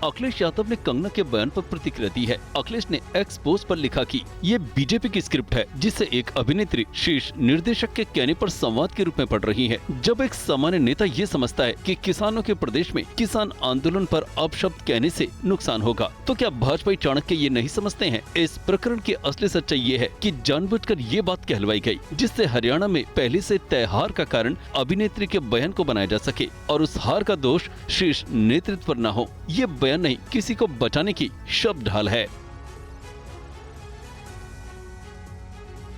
अखिलेश यादव ने कंगना के बयान पर प्रतिक्रिया दी है। अखिलेश ने एक्स पोस्ट पर लिखा कि ये बीजेपी की स्क्रिप्ट है, जिसे एक अभिनेत्री शीर्ष निर्देशक के कहने पर संवाद के रूप में पढ़ रही है। जब एक सामान्य नेता ये समझता है कि किसानों के प्रदेश में किसान आंदोलन पर अपशब्द कहने से नुकसान होगा, तो क्या भाजपा चाणक्य ये नहीं समझते हैं? इस प्रकरण की असली सच्चाई ये है कि जानबूझकर ये बात कहलवाई गई, जिससे हरियाणा में पहले से तय हार का कारण अभिनेत्री के बयान को बनाया जा सके और उस हार का दोष शीर्ष नेतृत्व पर न हो। ये बयान नहीं, किसी को बचाने की शब्द ढाल है।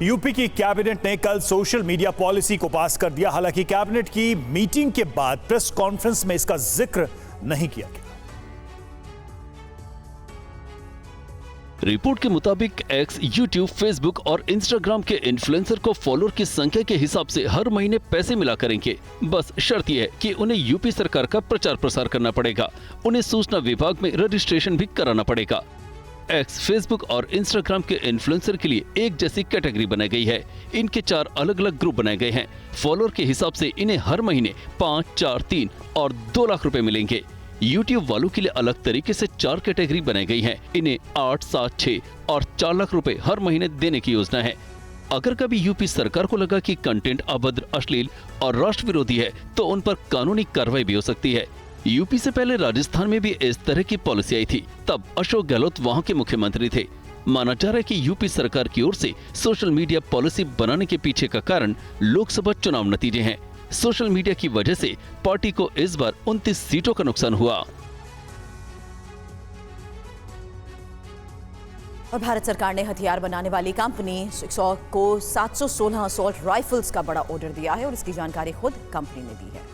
यूपी की कैबिनेट ने कल सोशल मीडिया पॉलिसी को पास कर दिया। हालांकि कैबिनेट की मीटिंग के बाद प्रेस कॉन्फ्रेंस में इसका जिक्र नहीं किया गया। रिपोर्ट के मुताबिक एक्स, यूट्यूब, फेसबुक और इंस्टाग्राम के इन्फ्लुएंसर को फॉलोअर की संख्या के हिसाब से हर महीने पैसे मिला करेंगे। बस शर्त यह है कि उन्हें यूपी सरकार का प्रचार प्रसार करना पड़ेगा। उन्हें सूचना विभाग में रजिस्ट्रेशन भी कराना पड़ेगा। एक्स, फेसबुक और इंस्टाग्राम के इन्फ्लुएंसर के लिए एक जैसी कैटेगरी बनाई गई है। इनके 4 अलग अलग ग्रुप बनाए गए हैं। फॉलोअर के हिसाब से इन्हें हर महीने 5, 4, 3 और 2 लाख रुपए मिलेंगे। यूट्यूब वालों के लिए अलग तरीके से 4 कैटेगरी बनाई गई हैं। इन्हें 8, 7, 6 और 4 लाख रुपए हर महीने देने की योजना है। अगर कभी यूपी सरकार को लगा कि कंटेंट अभद्र, अश्लील और राष्ट्र विरोधी है तो उन पर कानूनी कार्रवाई भी हो सकती है। यूपी से पहले राजस्थान में भी इस तरह की पॉलिसी आई थी। तब अशोक गहलोत वहां के मुख्यमंत्री थे। माना जा रहा है कि यूपी सरकार की ओर से सोशल मीडिया पॉलिसी बनाने के पीछे का कारण लोकसभा चुनाव नतीजे हैं। सोशल मीडिया की वजह से पार्टी को इस बार 29 सीटों का नुकसान हुआ। और भारत सरकार ने हथियार बनाने वाली कंपनी 600 को 716 असॉल्ट राइफल्स का बड़ा ऑर्डर दिया है और इसकी जानकारी खुद कंपनी ने दी है।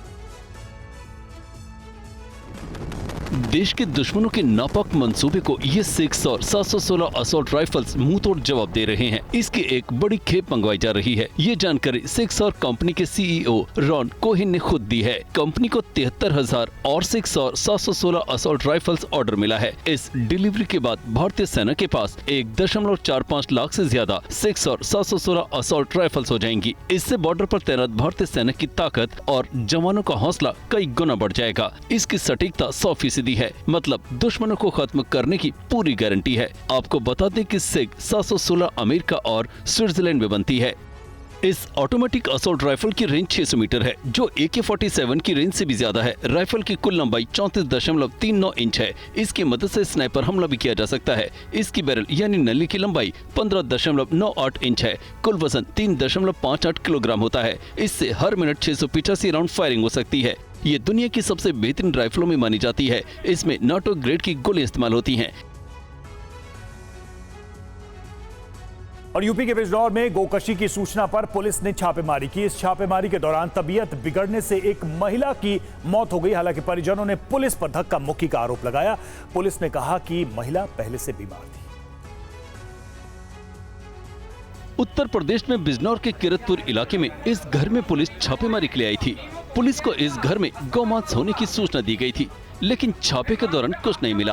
देश के दुश्मनों के नापाक मंसूबे को ये 6 और 716 असॉल्ट राइफल्स मुंह तोड़ जवाब दे रहे हैं। इसकी एक बड़ी खेप मंगवाई जा रही है। ये जानकारी 6 और कंपनी के सीईओ रॉन कोहिन ने खुद दी है। कंपनी को 73,000 और 6 और 716 असॉल्ट राइफल्स ऑर्डर मिला है। इस डिलीवरी के बाद भारतीय सेना के पास 1.45 लाख से ज्यादा 6 और 716 असॉल्ट राइफल्स हो जाएंगी। इससे बॉर्डर पर तैनात भारतीय सेना की ताकत और जवानों का हौसला कई गुना बढ़ जाएगा। इसकी सटीकता 100% है, मतलब दुश्मनों को खत्म करने की पूरी गारंटी है। आपको बता दें कि सिग 716 अमेरिका और स्विट्जरलैंड में बनती है। इस ऑटोमेटिक असॉल्ट राइफल की रेंज 600 मीटर है, जो AK-47 की रेंज से भी ज्यादा है। राइफल की कुल लंबाई 34.39 इंच है। इसकी मदद से स्नाइपर हमला भी किया जा सकता है। इसकी बैरल यानी नली की लंबाई 15.98 इंच है। कुल वजन 3.58 किलोग्राम होता है। इससे हर मिनट 685 राउंड फायरिंग हो सकती है। ये दुनिया की सबसे बेहतरीन राइफलों में मानी जाती है। इसमें नाटो ग्रेड की गोली इस्तेमाल होती हैं। और यूपी के बिजनौर में गोकशी की सूचना पर पुलिस ने छापेमारी की। इस छापेमारी के दौरान तबीयत बिगड़ने से एक महिला की मौत हो गई। हालांकि परिजनों ने पुलिस पर धक्का मुक्की का आरोप लगाया। पुलिस ने कहा कि महिला पहले से बीमार थी। उत्तर प्रदेश में बिजनौर के किरतपुर इलाके में इस घर में पुलिस छापेमारी के लिए आई थी। पुलिस को इस घर में गौमांस होने की सूचना दी गई थी, लेकिन छापे के दौरान कुछ नहीं मिला।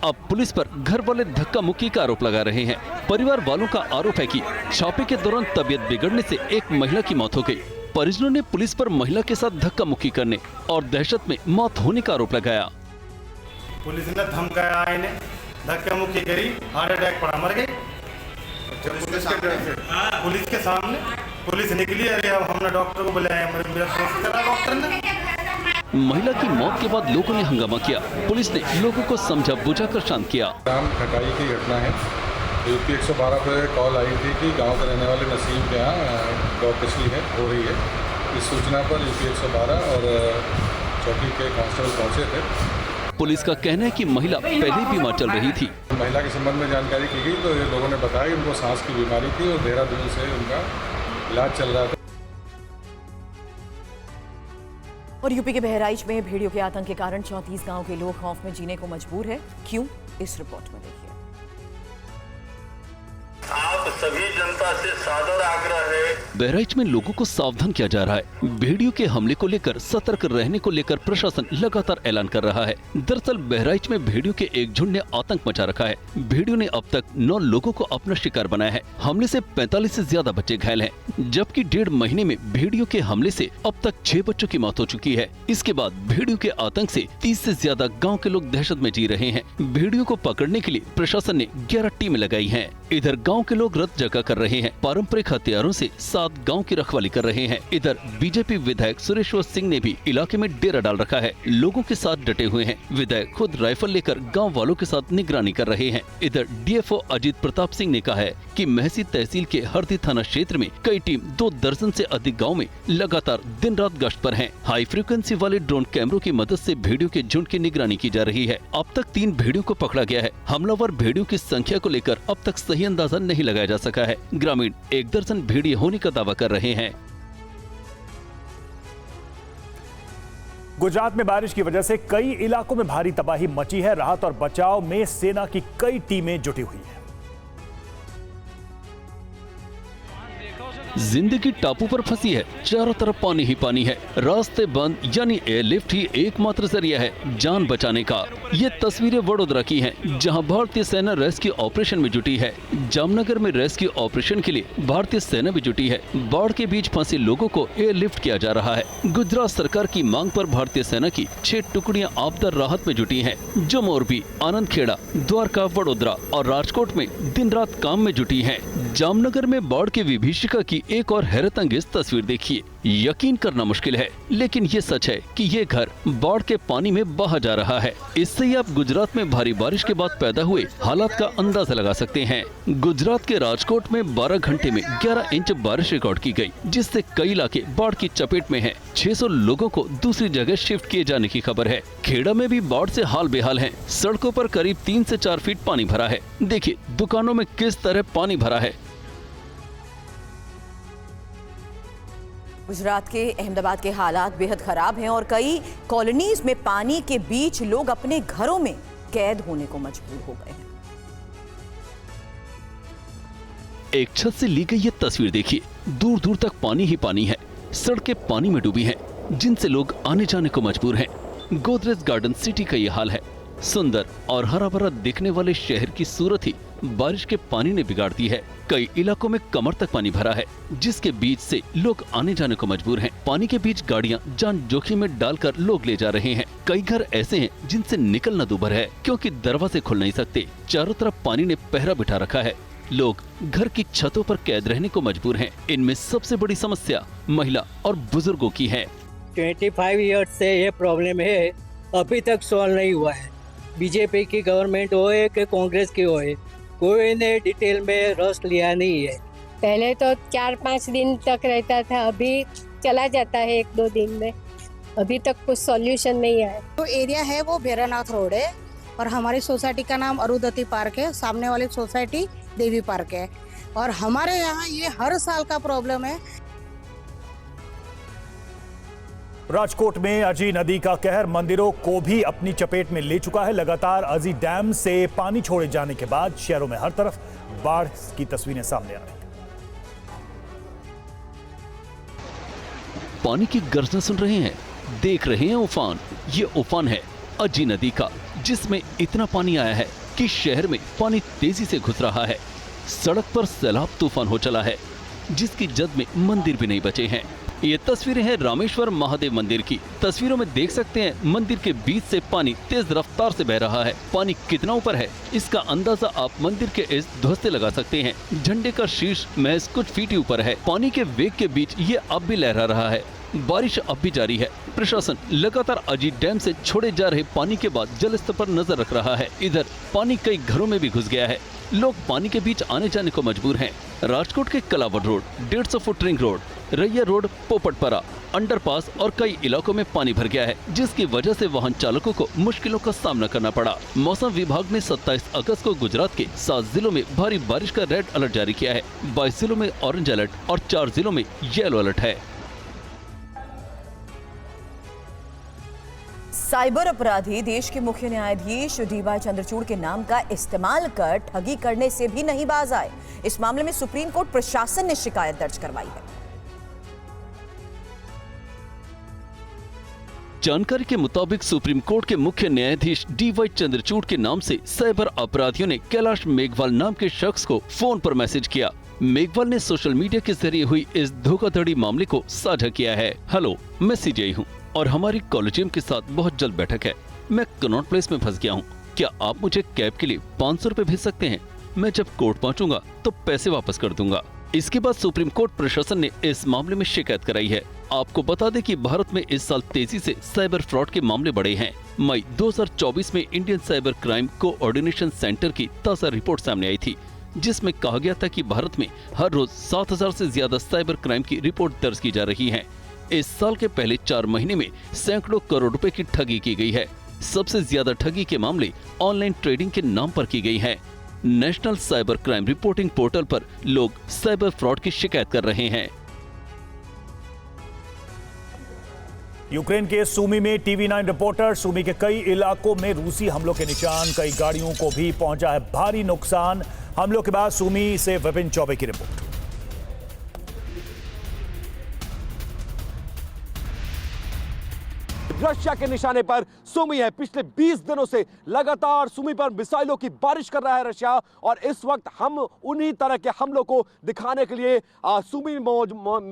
अब पुलिस पर घर वाले धक्का मुक्की का आरोप लगा रहे हैं। परिवार वालों का आरोप है कि छापे के दौरान तबीयत बिगड़ने से एक महिला की मौत हो गई। परिजनों ने पुलिस पर महिला के साथ धक्का मुक्की करने और दहशत में मौत होने का आरोप लगाया। पुलिस ने धमकाया, इन्हें धक्का मुक्की करी, हार्ट अटैक पड़ा, मर गई। पुलिस के सामने पुलिस निकली, अरे अब हमने डॉक्टर को बुलाया, डॉक्टर ने। महिला की मौत के बाद लोगों ने हंगामा किया। पुलिस ने लोगों को समझा बुझाकर शांत किया। ग्राम खटाई की घटना है। यूपी 112 पर कॉल आई थी कि गांव के रहने वाले नसीम के यहाँ गौकशी है हो रही है। इस सूचना पर यूपी 112 और चौकी के कांस्टेबल पहुंचे थे। पुलिस का कहना है कि महिला पहले ही बीमार चल रही थी। महिला के संबंध में जानकारी की गई तो ये लोगों ने बताया कि उनको सांस की बीमारी थी और देहरादून से उनका इलाज चल रहा था। और यूपी के बहराइच में भेड़ियों के आतंक के कारण 34 गांव के लोग खौफ में जीने को मजबूर है। क्यों? इस रिपोर्ट में देखिए। आप सभी जनता से सादर आग्रह है। बहराइच में लोगों को सावधान किया जा रहा है। भेड़ियों के हमले को लेकर सतर्क रहने को लेकर प्रशासन लगातार ऐलान कर रहा है। दरअसल बहराइच में भेड़ियों के एक झुंड ने आतंक मचा रखा है। भेड़ियों ने अब तक 9 लोगों को अपना शिकार बनाया है। हमले से 45 से ज्यादा बच्चे घायल हैं, जबकि 1.5 महीने में भेड़ियों के हमले से अब तक 6 बच्चों की मौत हो चुकी है। इसके बाद भेड़ियों के आतंक से 30 से ज्यादा गाँव के लोग दहशत में जी रहे हैं। भेड़ियों को पकड़ने के लिए प्रशासन ने 11 टीमें लगाई है। इधर गाँव के लोग रत जगह कर रहे हैं। पारंपरिक हथियारों से 7 गांव की रखवाली कर रहे हैं। इधर बीजेपी विधायक सुरेश्वर सिंह ने भी इलाके में डेरा डाल रखा है। लोगों के साथ डटे हुए हैं। विधायक खुद राइफल लेकर गांव वालों के साथ निगरानी कर रहे हैं। इधर डीएफओ अजीत प्रताप सिंह ने कहा है कि महसी तहसील के हरदी थाना क्षेत्र में कई टीम 2 दर्जन से अधिक गाँव में लगातार दिन रात गश्त पर है। हाई फ्रिक्वेंसी वाले ड्रोन कैमरों की मदद से भेड़ियों के झुंड की निगरानी की जा रही है। अब तक 3 भेड़ियों को पकड़ा गया है। हमलावर भेड़ियों की संख्या को लेकर अब तक सही अंदाजा नहीं लगाया जा सका है। ग्रामीण 1 दर्जन भेड़िए होने का दावा कर रहे हैं। गुजरात में बारिश की वजह से कई इलाकों में भारी तबाही मची है। राहत और बचाव में सेना की कई टीमें जुटी हुई हैं। जिंदगी टापू पर फंसी है, चारों तरफ पानी ही पानी है, रास्ते बंद, यानी एयरलिफ्ट ही एकमात्र जरिया है जान बचाने का। ये तस्वीरें वडोदरा की हैं, जहां भारतीय सेना रेस्क्यू ऑपरेशन में जुटी है। जामनगर में रेस्क्यू ऑपरेशन के लिए भारतीय सेना भी जुटी है। बाढ़ के बीच फंसे लोगों को एयरलिफ्ट किया जा रहा है। गुजरात सरकार की मांग पर भारतीय सेना की 6 टुकड़ियां आपदा राहत में जुटी हैं, जो मोरबी, आनंदखेड़ा, द्वारका, वडोदरा और राजकोट में दिन रात काम में जुटी हैं। जामनगर में बाढ़ के विभीषिका की एक और हैरतअंगेज तस्वीर देखिए। यकीन करना मुश्किल है, लेकिन ये सच है कि ये घर बाढ़ के पानी में बहा जा रहा है। इससे ही आप गुजरात में भारी बारिश के बाद पैदा हुए हालात का अंदाजा लगा सकते हैं। गुजरात के राजकोट में 12 घंटे में 11 इंच बारिश रिकॉर्ड की गई, जिससे कई इलाके बाढ़ की चपेट में हैं। 600 लोगों को दूसरी जगह शिफ्ट किए जाने की खबर है। खेड़ा में भी बाढ़ से हाल बेहाल है। सड़कों पर करीब 3 से 4 फीट पानी भरा है। देखिए दुकानों में किस तरह पानी भरा है। गुजरात के अहमदाबाद के हालात बेहद खराब हैं और कई कॉलोनीज में पानी के बीच लोग अपने घरों में कैद होने को मजबूर हो गए हैं। एक छत से ली गई ये तस्वीर देखिए, दूर दूर तक पानी ही पानी है। सड़कें पानी में डूबी हैं, जिनसे लोग आने जाने को मजबूर हैं। गोदरेज गार्डन सिटी का ये हाल है। सुंदर और हरा भरा दिखने वाले शहर की सूरत ही बारिश के पानी ने बिगाड़ दी है। कई इलाकों में कमर तक पानी भरा है, जिसके बीच से लोग आने जाने को मजबूर हैं। पानी के बीच गाड़ियां जान जोखिम में डालकर लोग ले जा रहे हैं। कई घर ऐसे हैं जिनसे निकलना दूभर है, क्योंकि दरवाजे खुल नहीं सकते। चारों तरफ पानी ने पहरा बिठा रखा है। लोग घर की छतों पर कैद रहने को मजबूर हैं। इनमें सबसे बड़ी समस्या महिला और बुजुर्गों की है। 25 ईयर्स से ये प्रॉब्लम है, अभी तक सॉल्व नहीं हुआ है। बीजेपी की गवर्नमेंट हो कि कांग्रेस की हो, कोई ने डिटेल में रस लिया नहीं है। पहले तो 4-5 दिन तक रहता था, अभी चला जाता है 1-2 दिन में। अभी तक कुछ सॉल्यूशन नहीं है। जो एरिया है वो भैरवनाथ रोड है और हमारी सोसाइटी का नाम अरुंधति पार्क है। सामने वाली सोसाइटी देवी पार्क है और हमारे यहाँ ये हर साल का प्रॉब्लम है। राजकोट में अजी नदी का कहर मंदिरों को भी अपनी चपेट में ले चुका है। लगातार अजी डैम से पानी छोड़े जाने के बाद शहरों में हर तरफ बाढ़ की तस्वीरें सामने आ रही हैं। पानी की गर्जना सुन रहे हैं, देख रहे हैं उफान। ये उफान है अजी नदी का, जिसमें इतना पानी आया है कि शहर में पानी तेजी से घुस रहा है। सड़क पर सैलाब तूफान हो चला है, जिसकी जद में मंदिर भी नहीं बचे हैं। ये तस्वीरें हैं रामेश्वर महादेव मंदिर की। तस्वीरों में देख सकते हैं मंदिर के बीच से पानी तेज रफ्तार से बह रहा है। पानी कितना ऊपर है, इसका अंदाजा आप मंदिर के इस ध्वज से लगा सकते हैं। झंडे का शीर्ष महज कुछ फीट ही ऊपर है। पानी के वेग के बीच ये अब भी लहरा रहा है। बारिश अब भी जारी है। प्रशासन लगातार अजी डैम से छोड़े जा रहे पानी के बाद जल स्तर पर नजर रख रहा है। इधर पानी कई घरों में भी घुस गया है। लोग पानी के बीच आने जाने को मजबूर हैं। राजकोट के कलावड़ रोड, 150 फुट रिंग रोड, रैया रोड, पोपटपरा, अंडरपास और कई इलाकों में पानी भर गया है, जिसकी वजह से वाहन चालकों को मुश्किलों का सामना करना पड़ा। मौसम विभाग ने 27 अगस्त को गुजरात के 7 जिलों में भारी बारिश का रेड अलर्ट जारी किया है। 22 जिलों में ऑरेंज अलर्ट और 4 जिलों में येलो अलर्ट है। साइबर अपराधी देश के मुख्य न्यायाधीश डीवाई चंद्रचूड़ के नाम का इस्तेमाल कर ठगी करने से भी नहीं बाज आए। इस मामले में सुप्रीम कोर्ट प्रशासन ने शिकायत दर्ज करवाई है। जानकारी के मुताबिक सुप्रीम कोर्ट के मुख्य न्यायाधीश डीवाई चंद्रचूड़ के नाम से साइबर अपराधियों ने कैलाश मेघवाल नाम के शख्स को फोन पर मैसेज किया। मेघवाल ने सोशल मीडिया के जरिए हुई इस धोखाधड़ी मामले को साझा किया है। हेलो, मैं सीजेआई हूँ और हमारी कॉलेजियम के साथ बहुत जल्द बैठक है। मैं कनॉट प्लेस में फंस गया हूँ। क्या आप मुझे कैब के लिए 500 रुपए भेज सकते हैं? मैं जब कोर्ट पहुँचूंगा तो पैसे वापस कर दूंगा। इसके बाद सुप्रीम कोर्ट प्रशासन ने इस मामले में शिकायत कराई है। आपको बता दें कि भारत में इस साल तेजी से साइबर फ्रॉड के मामले बढ़े हैं। मई 2024 में Indian cyber crime coordination centre की ताज़ा रिपोर्ट सामने आई थी, जिसमें कहा गया था कि भारत में हर रोज 7000 से ज्यादा साइबर क्राइम की रिपोर्ट दर्ज की जा रही है। इस साल के पहले 4 महीने में सैकड़ों करोड़ रुपए की ठगी की गई है। सबसे ज्यादा ठगी के मामले ऑनलाइन ट्रेडिंग के नाम पर की गई है। National cyber crime reporting portal पर लोग साइबर फ्रॉड की शिकायत कर रहे हैं। यूक्रेन के सूमी में टीवी9 रिपोर्टर। सूमी के कई इलाकों में रूसी हमलों के निशान, कई गाड़ियों को भी पहुंचा है भारी नुकसान। हमलों के बाद सूमी से विपिन चौबे की रिपोर्ट। रशिया के निशाने पर सुमी है। पिछले 20 दिनों से लगातार सुमी पर मिसाइलों की बारिश कर रहा है रशिया, और इस वक्त हम उन्हीं तरह के हमलों को दिखाने के लिए सुमी में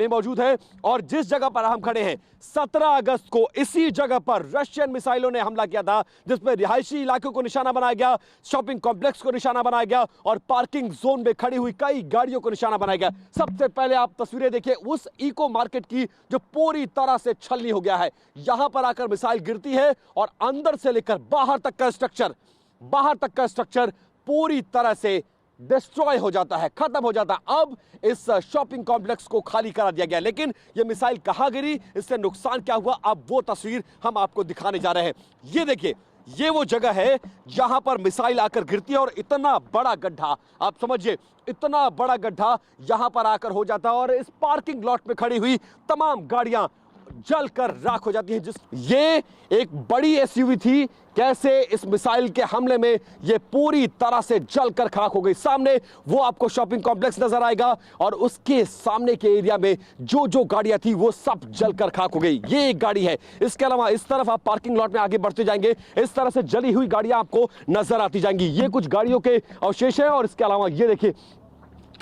मौजूद हैं। और जिस जगह पर हम खड़े हैं, 17 अगस्त को इसी जगह पर रशियन मिसाइलों ने हमला किया था, जिसमें रिहायशी इलाकों को निशाना बनाया गया, शॉपिंग कॉम्प्लेक्स को निशाना बनाया गया और पार्किंग जोन में खड़ी हुई कई गाड़ियों को निशाना बनाया गया। सबसे पहले आप तस्वीरें देखिए उस इको मार्केट की जो पूरी तरह से छलनी हो गया है। यहां पर आकर मिसाइल गिरती है और अंदर से लेकर बाहर तक का स्ट्रक्चर पूरी तरह से डिस्ट्रॉय हो जाता है, खत्म हो जाता है। अब इस शॉपिंग कॉम्प्लेक्स को खाली करा दिया गया, लेकिन यह मिसाइल कहां गिरी, इससे नुकसान क्या हुआ, अब वो तस्वीर हम आपको दिखाने जा रहे हैं। ये देखिए, ये वो जगह है जहां पर मिसाइल आकर गिरती है और इतना बड़ा गड्ढा, आप समझिए इतना बड़ा गड्ढा यहां पर आकर हो जाता है और इस पार्किंग लॉट में खड़ी हुई तमाम गाड़ियां जलकर राख हो जाती है। ये एक बड़ी एसयूवी थी, कैसे इस मिसाइल के हमले में ये पूरी तरह से जलकर खाक हो गई। सामने वो आपको शॉपिंग कॉम्प्लेक्स नजर आएगा और उसके सामने के एरिया में जो गाड़ियां थी वो सब जलकर खाक हो गई। ये एक गाड़ी है। इसके अलावा इस तरफ आप पार्किंग लॉट में आगे बढ़ते जाएंगे, इस तरह से जली हुई गाड़ियां आपको नजर आती जाएंगी। ये कुछ गाड़ियों के अवशेष है और इसके अलावा ये देखिए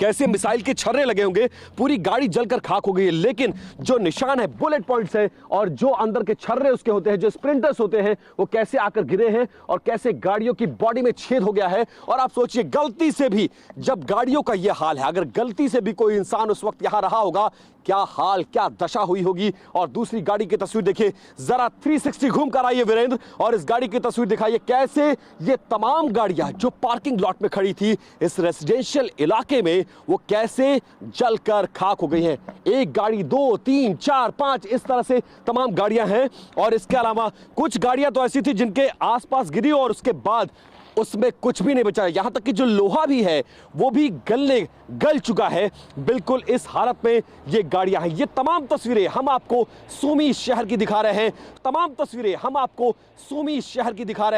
कैसे मिसाइल के छर्रे लगे होंगे, पूरी गाड़ी जलकर खाक हो गई है। लेकिन जो निशान है, बुलेट पॉइंट्स है और जो अंदर के छर्रे उसके होते हैं, जो स्प्रिंटर्स होते हैं, वो कैसे आकर गिरे हैं और कैसे गाड़ियों की बॉडी में छेद हो गया है। और आप सोचिए, गलती से भी जब गाड़ियों का यह हाल है, अगर गलती से भी कोई इंसान उस वक्त यहां रहा होगा, क्या हाल, क्या दशा हुई होगी। और दूसरी गाड़ी की तस्वीर देखिए, जरा 360 घूम कर आइए वीरेंद्र और इस गाड़ी की तस्वीर दिखाइए, कैसे ये तमाम गाड़ियां जो पार्किंग लॉट में खड़ी थी इस रेजिडेंशियल इलाके में, वो कैसे जलकर खाक हो गई हैं। एक गाड़ी, 2, 3, 4, 5 इस तरह से तमाम गाड़ियां हैं। और इसके अलावा कुछ गाड़ियां तो ऐसी थी जिनके आसपास गिरी और उसके बाद उसमें कुछ भी नहीं बचा। यहां तक कि जो लोहा भी है वो भी गल चुका है। बिल्कुल इस हालत में ये गाड़ियां हैं। ये तमाम तस्वीरें हम आपको सुमी शहर की दिखा रहे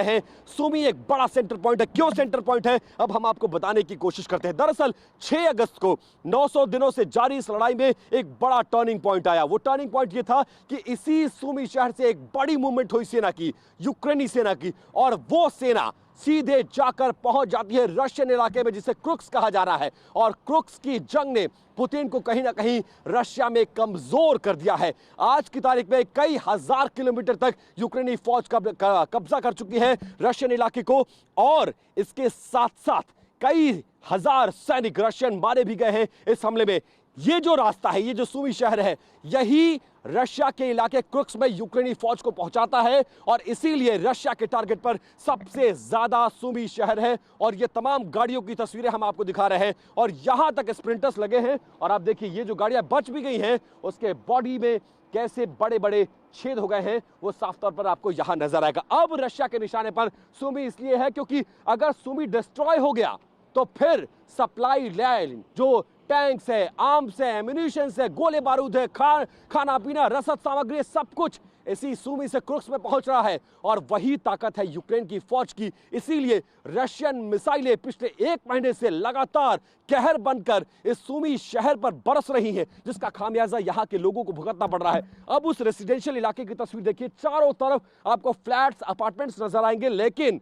हैं, सुमी एक बड़ा सेंटर पॉइंट है। क्यों सेंटर पॉइंट है, अब हम आपको बताने की कोशिश करते हैं। दरअसल 6 अगस्त को 900 दिनों से जारी इस लड़ाई में एक बड़ा टर्निंग पॉइंट आया। वो टर्निंग पॉइंट ये था कि इसी सुमी शहर से एक बड़ी मूवमेंट हुई सेना की, यूक्रेनी सेना की, और वो सेना सीधे जाकर पहुंच जाती है रशियन इलाके में जिसे क्रुक्स कहा जा रहा है। और क्रुक्स की जंग ने पुतिन को कहीं ना कहीं रशिया में कमजोर कर दिया है। आज की तारीख में कई हजार किलोमीटर तक यूक्रेनी फौज कब्जा कर चुकी है रशियन इलाके को, और इसके साथ साथ कई हजार सैनिक रशियन मारे भी गए हैं इस हमले में। ये जो रास्ता है, ये जो सुमी शहर है, यही रशिया के इलाके क्रुक्स में यूक्रेनी फौज को पहुंचाता है और इसीलिए रशिया के टारगेट पर सबसे ज्यादा सुमी शहर है। और ये तमाम गाड़ियों की तस्वीरें हम आपको दिखा रहे हैं और यहां तक स्प्रिंटर्स लगे हैं। और आप देखिए, ये जो गाड़ियां बच भी गई हैं उसके बॉडी में कैसे बड़े बड़े छेद हो गए हैं, वो साफ तौर पर आपको यहां नजर आएगा। अब रशिया के निशाने पर सुमी इसलिए है क्योंकि अगर सुमी डिस्ट्रॉय हो गया तो फिर सप्लाई लाइन, जो टैंक्स है, आर्म्स है, एम्यूनिशंस है, गोले बारूद है, खाना पीना, रसद सामग्री, सब कुछ इसी सुमी से क्रुक्स में पहुंच रहा है। और वही ताकत है यूक्रेन की फौज की। इसीलिए रशियन मिसाइलें पिछले 1 महीने से लगातार कहर बनकर इस सुमी शहर पर बरस रही हैं, जिसका खामियाजा यहां के लोगों को भुगतना पड़ रहा है। अब उस रेसिडेंशियल इलाके की तस्वीर देखिए, चारों तरफ आपको फ्लैट्स, अपार्टमेंट्स नजर आएंगे, लेकिन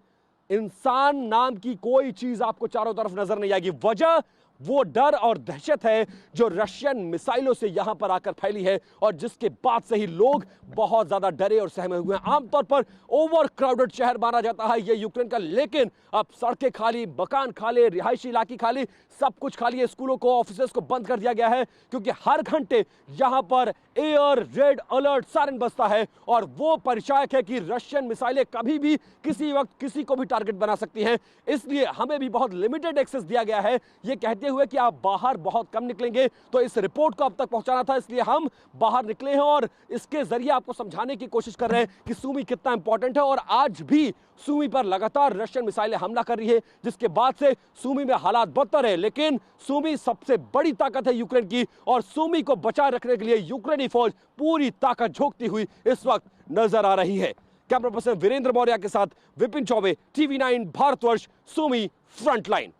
इंसान नाम की कोई चीज आपको चारों तरफ नजर नहीं आएगी। वजह वो डर और दहशत है जो रशियन मिसाइलों से यहां पर आकर फैली है और जिसके बाद से ही लोग बहुत ज्यादा डरे और सहमे हुए हैं। आमतौर पर ओवर क्राउडेड शहर माना जाता है ये यूक्रेन का, लेकिन अब सड़कें खाली, मकान खाली, रिहायशी इलाके खाली, सब कुछ खाली है। स्कूलों को, ऑफिसेस को बंद कर दिया गया है क्योंकि हर घंटे यहां पर एयर रेड अलर्ट सायरन बजता है और वो परिचायक है कि रशियन मिसाइलें कभी भी किसी वक्त किसी को भी टारगेट बना सकती हैं। इसलिए हमें भी बहुत लिमिटेड एक्सेस दिया गया है, ये कहते हुए कि आप बाहर बहुत कम निकलेंगे। तो इस रिपोर्ट को अब तक पहुंचाना था, इसलिए हम बाहर निकले हैं और इसके जरिए आपको समझाने की कोशिश कर रहे हैं कि सुमी कितना इंपॉर्टेंट है। और आज भी सुमी पर लगातार रशियन मिसाइलें हमला कर रही है, जिसके बाद से सुमी में हालात बदतर है। लेकिन सुमी सबसे बड़ी ताकत है यूक्रेन की और सुमी को बचाए रखने के लिए यूक्रेनी फौज पूरी ताकत झोंकती हुई इस वक्त नजर आ रही है। कैमरा पर्सन वीरेंद्र मौर्य के साथ विपिन चौबे, TV9 भारतवर्ष, सुमी फ्रंटलाइन।